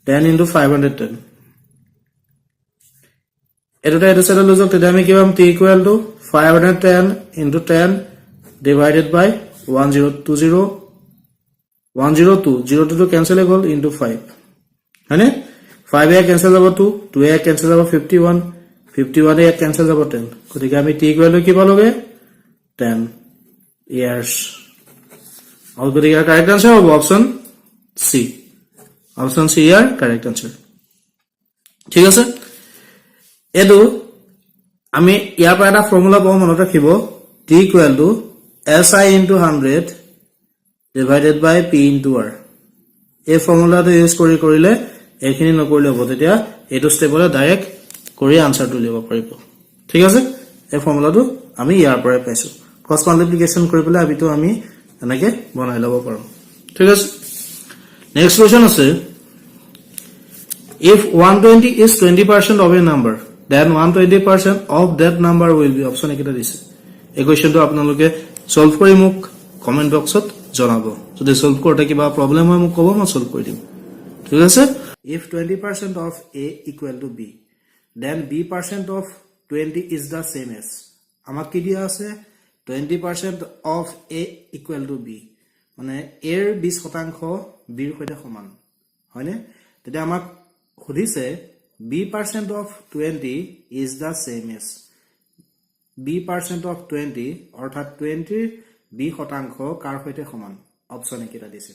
10 into 510 এটোটা এটো সাইডে লজক তেতিয়া আমি কি পাম t equal to 510 into 10 divided by 1020 102 0 to cancel goal into 5 হয়নে 5 এ cancel যাব 2 2 এ cancel যাব 51 51 এ cancel যাব 10 গতিকে আমি t equal to কি পালোগে 10 years আর গতিকে ইয়াৰ কাৰেক্ট আনসাৰ হবে অপশন সি অপশন সি ইয়াৰ কাৰেক্ট আনসাৰ ঠিক আছে এটো আমি ইয়াৰ পৰা এটা ফৰ্মুলা পাও মনত ৰাখিব t equal to si into 100 divided by p into r এই ফর্মুলাটো ইউজ কৰিলে এখিনি নকৰিলে হ'ব তেতিয়া এটো স্টেপলে ডাইৰেক্ট কৰি আনসাৰটো লিখিব পাৰিব ঠিক আছে এই ফৰ্মুলাটো আমি ইয়াৰ পৰা পাইছো ক্ৰস মাল্টিপ্লিকেশন কৰিবলৈ আবিটো আমি এনেকে বনাই লব পাৰো ঠিক আছে নেক্সট কোয়েশ্চন আছে if 120 is 20% of a number then 120% of that number will be option একিটা দিছে এই কোয়েশ্চনটো আপোনালোকে সলভ কৰি মোক কমেন্ট বক্সত জনাব যদি সলভ কৰতে কিবা প্ৰবলেম হয় মোক কব মই সলভ কৰি দিম ঠিক আছে if 20% of a equal to b then b% of 20 is the same as আমাক কি দিয়া আছে 20% of a equal to b মানে a ৰ 20% b ৰ সৈতে সমান হয়নে তেতিয়া আমাক খুদিছে b% of 20 is the same as b% of 20 অৰ্থাৎ 20 ৰ b% কাৰ সৈতে সমান অপচন একেটা দিছে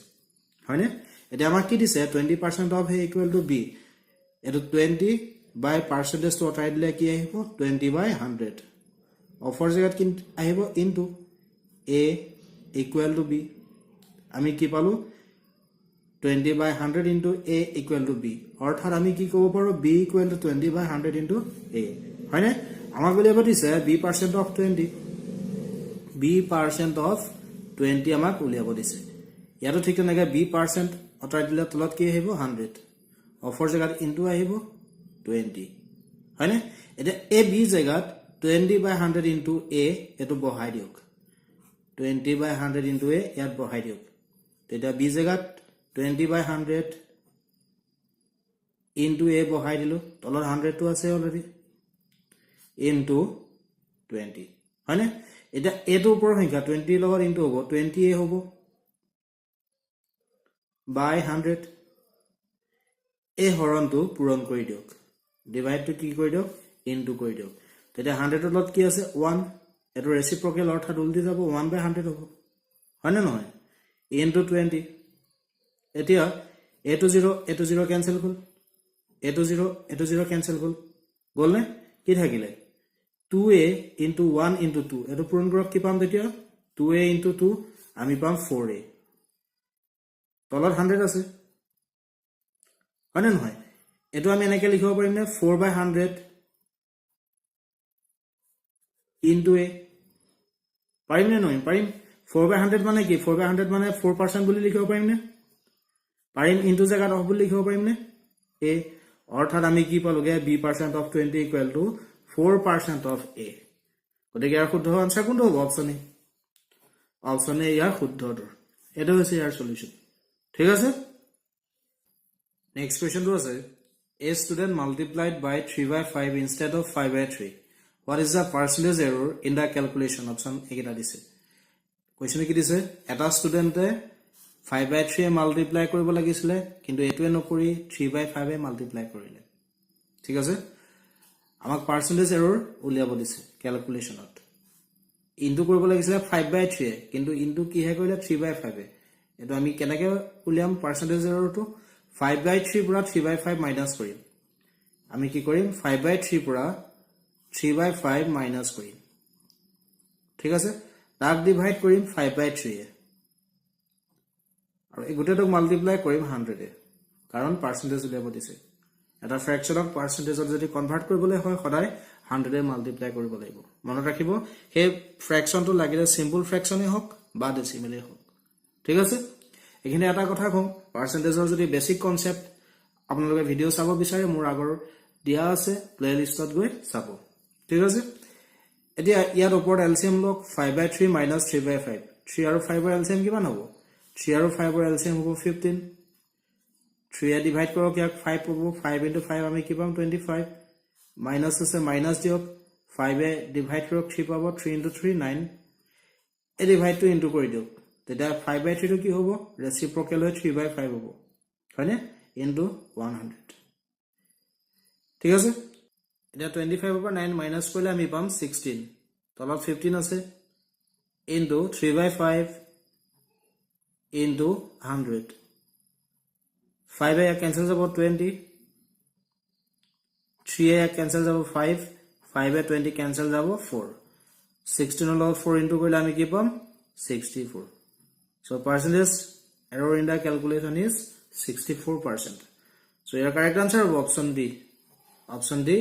হয়নে এতিয়া আমাক কি দিছে 20% of a equal to b এটো 20 by percentage to অটাই দিলে কি আহিব 20 by 100 অফৰ জায়গাত কি আহিব into a equal to b আমি কি পালো 20 by 100 into a equal to b অৰ্থাৎ আমি কি ক'ব পাৰো b equal to 20 by 100 into a হয়নে আমাক উলিয়াব দিছে b% of 20 b% of 20 আমাক উলিয়াব দিছে ইয়াতো ঠিক তেনেকৈ b% অটাই দিলে তলত কি আহিব 100 অফৰ জায়গাত into আহিব 20 হয়নে এটা a b জায়গাত 20 by 100 into a এটো বহাই দিওক 20 by 100 into a ইয়াত বহাই দিওক তেতিয়া b জায়গাত 20 by 100 into a বহাই দিলো তলত 100 টো আছে অলৰেডি into 20 হয়নে এটা a টো ওপৰৰ সংখ্যা 20 লগত into হ'ব 20 a হ'ব by 100 a হৰণটো পূৰণ কৰি দিওক ডিভাইড টু কি কৰি দিওক into কৰি দিওক তেতিয়া 100 ৰ লগত কি আছে 1 এটো ৰেচিপ্ৰকেল অৰ্থাৎ উল্টি যাব 1 by 100 হ'ব হয়নে নহয় into 20 এতিয়া a to 0 ক্যান্সেল হ'ল a to 0 ক্যান্সেল হ'ল গল নে কি থাকিলে 2a into 1 into 2 এটো পূৰণ কৰক কি পাম তেতিয়া 2a into 2 আমি পাম 4a তলত 100 আছে হয়নে নহয় এটো আমি এনেকৈ লিখিব পাৰিম নে 4 by 100 into a পাৰিম নে নহয় পাৰিম 4 by 100 মানে কি 4 by 100 মানে 4% বুলি লিখিব পাৰিম নে পাৰিম into জায়গাত অফ বুলি লিখিব পাৰিম নে a অৰ্থাৎ আমি কি পালোগে b% of 20 equal to 4% of a গতিকে ইয়াৰ শুদ্ধ আনসাৰ কোনটো হ'ব অপচন এ ইয়াৰ শুদ্ধটো এটা হৈছে ইয়াৰ সলিউশন ঠিক আছে নেক্সট কোৱেশ্চনটো আছে a student multiplied by 3 by 5 instead of 5 by 3 what is the percentage error in the calculation option একেটা দিছে কোৱেশ্চন কি দিছে এটা ষ্টুডেন্টে 5 by 3 মাল্টিপ্লাই কৰিব লাগিছিলে কিন্তু এটোৱে নকৰি 3 by 5 এ মাল্টিপ্লাই কৰিলে ঠিক আছে আমাক পাৰ্সেন্টেজ এৰৰ উলিয়াব দিছে ক্যালকুলেশনত ইনটু কৰিব লাগিছিলে 5 by 3 কিন্তু ইনটু কি হে কৰিলে 3 by 5 এটো আমি কেনেকৈ উলিয়াম পাৰ্সেন্টেজ এৰৰটো 5 by 3 পৰা 3 by 5 মাইনাস কৰিম আমি কি কৰিম 5 by 3 পৰা 3 by 5 মাইনাস কৰিম ঠিক আছে তাক ডিভাইড কৰিম 5 by 3 আৰু এই গোটেইটোক মাল্টিপ্লাই কৰিম 100 কাৰণ পাৰ্সেন্টেজ উলিয়াব দিছে এটা ফ্ৰেকশনক পাৰ্সেন্টেজত যদি কনভাৰ্ট কৰিবলৈ হয় সদায় 100 এ মাল্টিপ্লাই কৰিব লাগিব মনত ৰাখিব হে ফ্ৰেকশনটো লাগিলে সিম্পল ফ্ৰেকশনে হওক বা ডেসিমেলে হওক ঠিক আছে এখানে এটা কথা কম পাৰ্সেন্টেজৰ যদি বেসিক কনসেপ্ট আপোনালোকে ভিডিও চাব বিচাৰে মোৰ আগৰ দিয়া আছে প্লেলিষ্টত গৈ চাব ঠিক আছে এতিয়া ইয়াৰ ওপৰত LCM lock 5 by 3 minus 3 by 5 3 আৰু 5 ৰ এলসিএম কিমান হ'ব 3 আৰু 5 ৰ এলসিএম হ'ব 15 3 এ ডিভাইড কৰক ইয়াক 5 পাব 5 into 5 আমি কি পাম 25 মাইনাস আছে মাইনাস দিয়ক 5 এ ডিভাইড কৰক 3 পাব 3 into 3 9 এ ডিভাইড টু ইনটু কৰি দিয়ক তেতিয়া 5 by 3 টো কি হ'ব ৰেচিপ্ৰকেল হৈ 3 by 5 হ'ব হয়নে into 100 ঠিক আছে এটা 25 পৰা 9 মাইনাস কৰিলে আমি পাম 16 তলত 15 আছে into 3 by 5 into 100 5 A cancel যাব 20 3 এ ক্যান্সেল যাব 5 5 এ 20 ক্যান্সেল যাব 4 16 লগ 4 ইনটু কৰিলে আমি কি পাম 64 so percentage error in the calculation is 64% so your correct answer is option D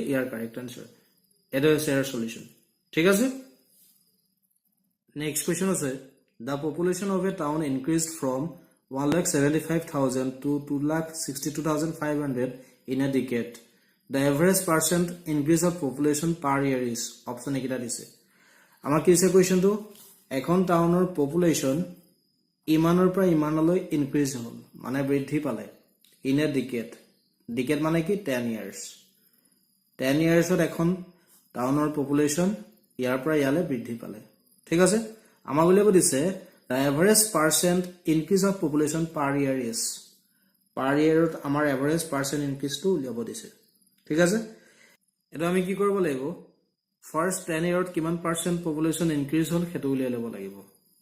your correct answer এটা হৈছে এর সলিউশন ঠিক আছে নেক্সট কোয়েশ্চন আছে the population of a town increased from 1,75,000 to 2,62,500 in a decade the average percent increase of population per year is option একিটা দিছে আমাৰ কি হৈছে কোয়েশ্চনটো এখন টাউনৰ পপুলেশন ইমানৰ পৰা ইমানলৈ ইনক্ৰিজ হ'ল মানে বৃদ্ধি পালে ইন এ ডিকেড মানে কি 10 ইয়ার্স 10 ইয়ার্সত এখন টাউনৰ পপুলেশ্যন ইয়াৰ পৰা ইয়ালে বৃদ্ধি পালে ঠিক আছে আমাক উলিয়াব দিছে the average percent increase of population per year is per year আমাৰ average percent increase টো উলিয়াব দিছে ঠিক আছে এটা আমি কি কৰিব লাগিব ফাৰ্স্ট 10 ইয়াৰত কিমান পাৰ্সেন্ট পপুলেশ্যন ইনক্ৰিজ হ'ল হেতু উলিয়াই ল'ব লাগিব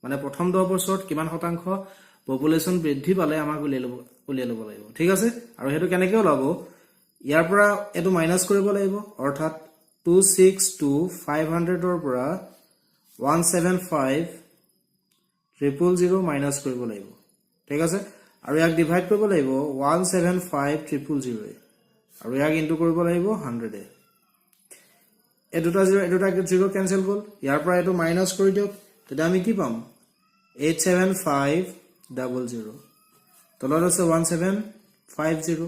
মানে প্ৰথম 10 বছৰত কিমান শতাংশ পপুলেশ্যন বৃদ্ধি পালে আমাক উলিয়াই ল'ব লাগিব ঠিক আছে আৰু হেতু কেনেকৈ ওলাব ইয়াৰ পৰা এটো মাইনাস কৰিব লাগিব অৰ্থাৎ 262 500 ৰ পৰা 175 000 মাইনাস কৰিব লাগিব ঠিক আছে আৰু ইয়াক ডিভাইড কৰিব লাগিব 175 000 আৰু ইয়াক ইনটু কৰিব লাগিব 100 এ দুটা 0 ক্যান্সেল গল ইয়াৰ পৰা এটো মাইনাস কৰি দিওক তেতিয়া আমি কি পাম 87500 তলত আছে 1750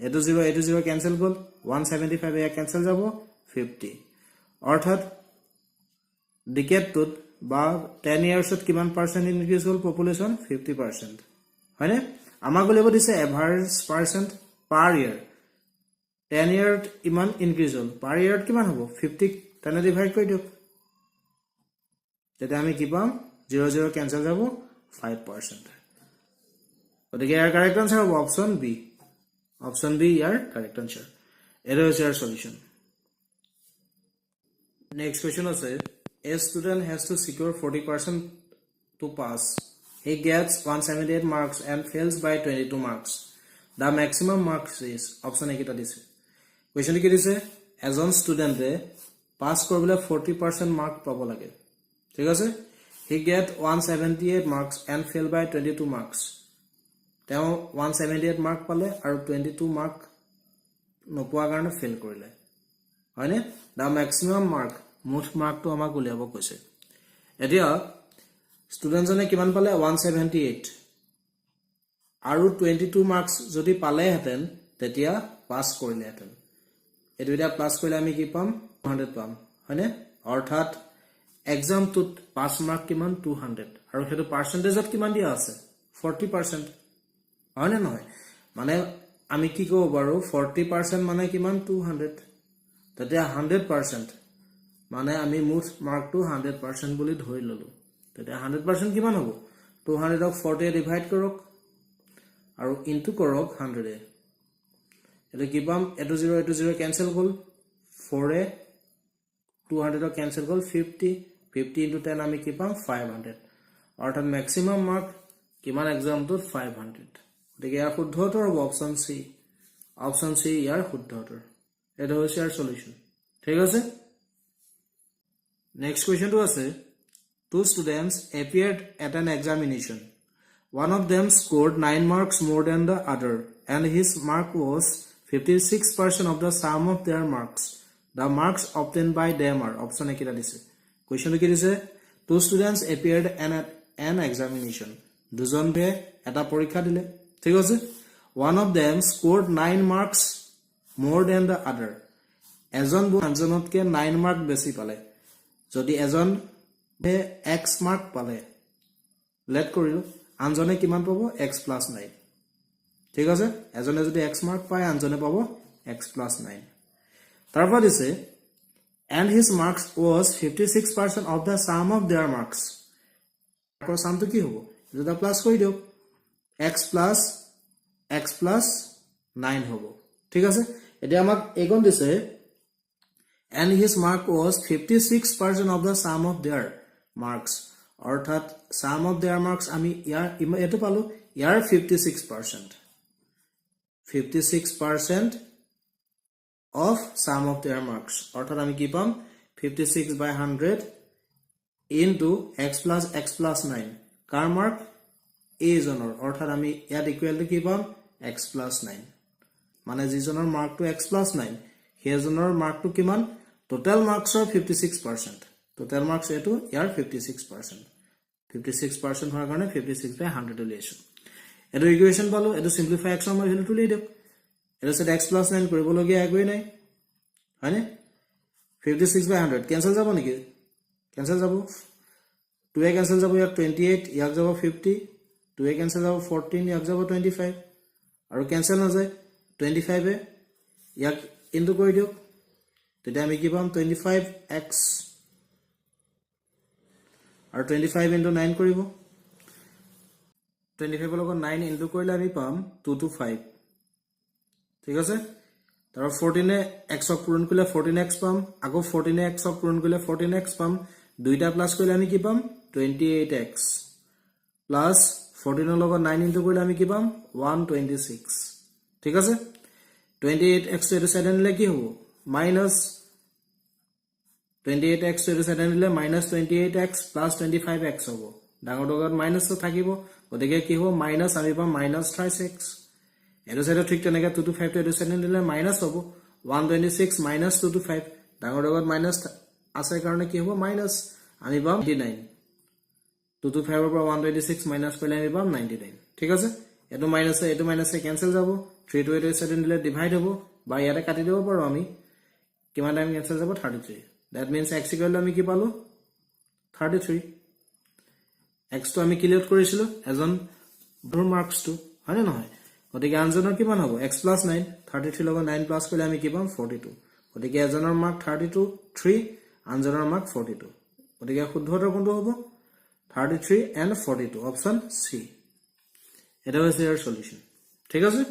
এটো 0 ক্যান্সেল গল 175 এ ক্যান্সেল যাব 50 অৰ্থাৎ ডিকেটটোত বা 10 ইয়াৰ্সত কিমান পাৰ্সেন্ট ইনক্ৰিজ হ'ল পপুলেশ্যন 50% হয়নে আমাক উলিয়াব দিছে এভাৰেজ পাৰ্সেন্ট পাৰ ইয়াৰ 10 ইয়াৰত ইমান ইনক্ৰিজ হ'ল পাৰ ইয়াৰত কিমান হ'ব 50 10 ডিভাইড কৰি দিওক তেতিয়া আমি কি পাম 0 ক্যান্সেল যাব 5% গতিকে ইয়াৰ কাৰেক্ট আনসাৰ হ'ব অপচন বি ইয়াৰ কাৰেক্ট আনসাৰ এটো হৈছে ইয়াৰ সলিউশন নেক্সট কোৱেশ্চন আছে a student has to secure 40% to pass he gets 178 marks and fails by 22 marks the maximum marks is option ekita dise question ki dise এজন স্টুডেন্টে pass কৰিবলৈ 40% mark পাব লাগে ঠিক আছে he get 178 marks and fail by 22 marks তেও 178 mark পালে আৰু 22 mark নোপোৱা কাৰণে ফেল কৰিলে হয়নে the maximum mark মুঠ মাৰ্কটো আমাক উলিয়াব কৈছে এতিয়া স্টুডেন্টজনে কিমান পালে 178 আৰু 22 মাৰ্কস যদি পালে হেতেন তেতিয়া পাস কৰিলে হেতেন এটো এটা প্লাস কৰিলে আমি কি পাম 200 পাম হয়নে অৰ্থাৎ এক্সামটোত পাস মাৰ্ক কিমান 200 আৰু হেতু পার্সেন্টেজত কিমান দিয়া আছে 40% হয়নে নহয় মানে আমি কি কব পাৰো 40% মানে কিমান 200 তেতিয়া 100% মানে আমি মুঠ মাৰ্কটো 100% বুলি ধৰি ললো তেতিয়া 100% কিমান হ'ব 200 ক 40 ডিভাইড কৰক আৰু ইনটু কৰক 100 এটো কি পাম এটো 0 ক্যান্সেল গল 4 এ 200 ক ক্যান্সেল গল 50 50 into 10 আমি কি পাম 500 অৰ্থাৎ ম্যাক্সিমাম মাৰ্ক কিমান এক্সামটোত 500 গতিকে ইয়াৰ শুদ্ধ উত্তৰ হ'ব অপচন সি ইয়াৰ শুদ্ধ উত্তৰ এটো হৈছে ইয়াৰ সলিউশন ঠিক আছে Next question to us two students appeared at an examination. One of them scored 9 marks more than the other and his mark was 56% of the sum of their marks. The marks obtained by them are option ekita dise. Question ki dise two students appeared at an examination. দুজন বে এটা পৰীক্ষা দিলে ঠিক আছে one of them scored 9 marks more than the other. এজন আনজনতকে 9 mark বেছি পালে যদি এজন বে x মার্ক পালে লেট কৰিলো আনজনে কিমান পাব x + 9 ঠিক আছে এজনে যদি x মার্ক পায় আনজনে পাব x + 9 তারপর দিছে and his marks was 56% of the sum of their marks আকো সামটো কি হ'ব যদি প্লাস কৰি দিও x + 9 হ'ব ঠিক আছে এতিয়া আমাক এইখন দিছে and his mark was 56% of the sum of their marks অর্থাৎ sum of their marks আমি ইয়াৰ এটো পালো ইয়াৰ 56% of sum of their marks অৰ্থাৎ আমি কি পাম 56/100 into x + 9 car mark a জনৰ অর্থাৎ আমি ইয়াত ইকুয়াল টু কি পাম x + 9 মানে যিজনৰ মাৰ্কটো x + 9 হেজনৰ মাৰ্কটো কিমান total marks are 56% total marks এটো ইয়াৰ 56% হোৱাৰ কাৰণে 56/100 উলিয়াইছো এটো ইকুয়েশন পালো এটো সিম্পলিফাই এক্স আমাৰ ভ্যালুটো লৈ দিও এটো সেট x + 9 কৰিবলগীয়া একোই নাই হয়নে 56/100 ক্যান্সেল যাব নেকি ক্যান্সেল যাব 2 এ ক্যান্সেল যাব ইয়াক 28 ইয়াক যাব 50 2 এ ক্যান্সেল যাব 14 ইয়াক যাব 25 আৰু ক্যান্সেল না যায় 25 এ ইয়াক ইনটু কৰি দিও তেতিয়া আমি কি পাম 25x আৰু 25 into 9 কৰিব 25 লগত 9 ইনটু কৰিলে আমি পাম 225 ঠিক আছে তাৰ 14 এ x ক পূৰণ কৰিলে 14x পাম আকৌ 14 এ x ক পূৰণ কৰিলে 14x পাম দুইটা প্লাস কৰিলে আমি কি পাম 28x প্লাস 14 এৰ লগত 9 ইনটু কৰিলে আমি কি পাম 126 ঠিক আছে 28x to এটো সাইড আনিলে কি হ'ব মাইনাস 28x to এটো সাইড আনিলে মাইনাস 28x প্লাস 25x হ'ব ডাঙৰ ডগত মাইনাস তো থাকিব গতিকে কি হ'ব মাইনাস আমি পাম মাইনাস 36 এটো সাইড ঠিক তেনেকে 225 to এটো সাইড আনিলে মাইনাস হ'ব 126 মাইনাস 225 ডাঙৰ ডগত মাইনাস আছে কাৰণে কি হ'ব মাইনাস আমি পাম 99 225 এর পর 126 মাইনাস করলে আমি পাম 99 ঠিক আছে এটো মাইনাসে ক্যান্সেল যাব 3 to 8 7 দিলে ডিভাইড হ'ব বা ইয়াতে কাটি দেব পাৰো আমি কিমান টাইম ক্যান্সেল যাব 33 দ্যাট মিন্স x ইকুয়াল আমি কি পালো 33 x তো আমি ক্লিয়ার কৰিছিলো এজন ব্ৰ মাৰ্কস টু হয় নহয় গতিকে আনজনৰ কিমান হ'ব x + 9 33 লগত 9 প্লাস কৰিলে আমি কি পাম 42 গতিকে এজনৰ মাৰ্ক 32 3 আনজনৰ মাৰ্ক 42 গতিকে শুদ্ধতৰ কোনটো হ'ব 33 and 42 option C এটা হৈছে ইয়াৰ সলিউশন ঠিক আছে